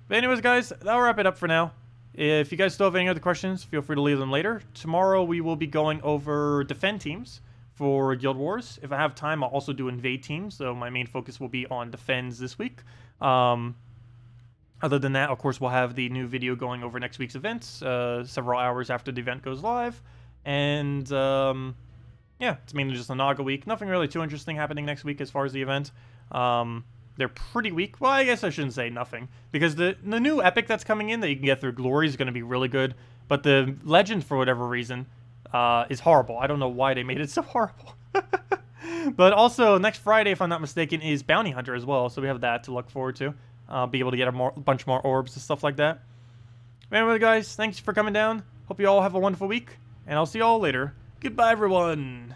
But anyways, guys, that'll wrap it up for now. If you guys still have any other questions, feel free to leave them later. Tomorrow we will be going over defend teams for Guild Wars. If I have time, I'll also do invade teams, so my main focus will be on defends this week. Other than that, of course, we'll have the new video going over next week's events, several hours after the event goes live. And, yeah, it's mainly just a Naga week. Nothing really too interesting happening next week as far as the event. They're pretty weak. Well, I guess I shouldn't say nothing. Because the new epic that's coming in that you can get through Glory is going to be really good. But the Legend, for whatever reason, is horrible. I don't know why they made it so horrible. But also, next Friday, if I'm not mistaken, is Bounty Hunter as well. So we have that to look forward to. Be able to get a bunch more orbs and stuff like that. Anyway, guys, thanks for coming down. Hope you all have a wonderful week. And I'll see you all later. Goodbye, everyone.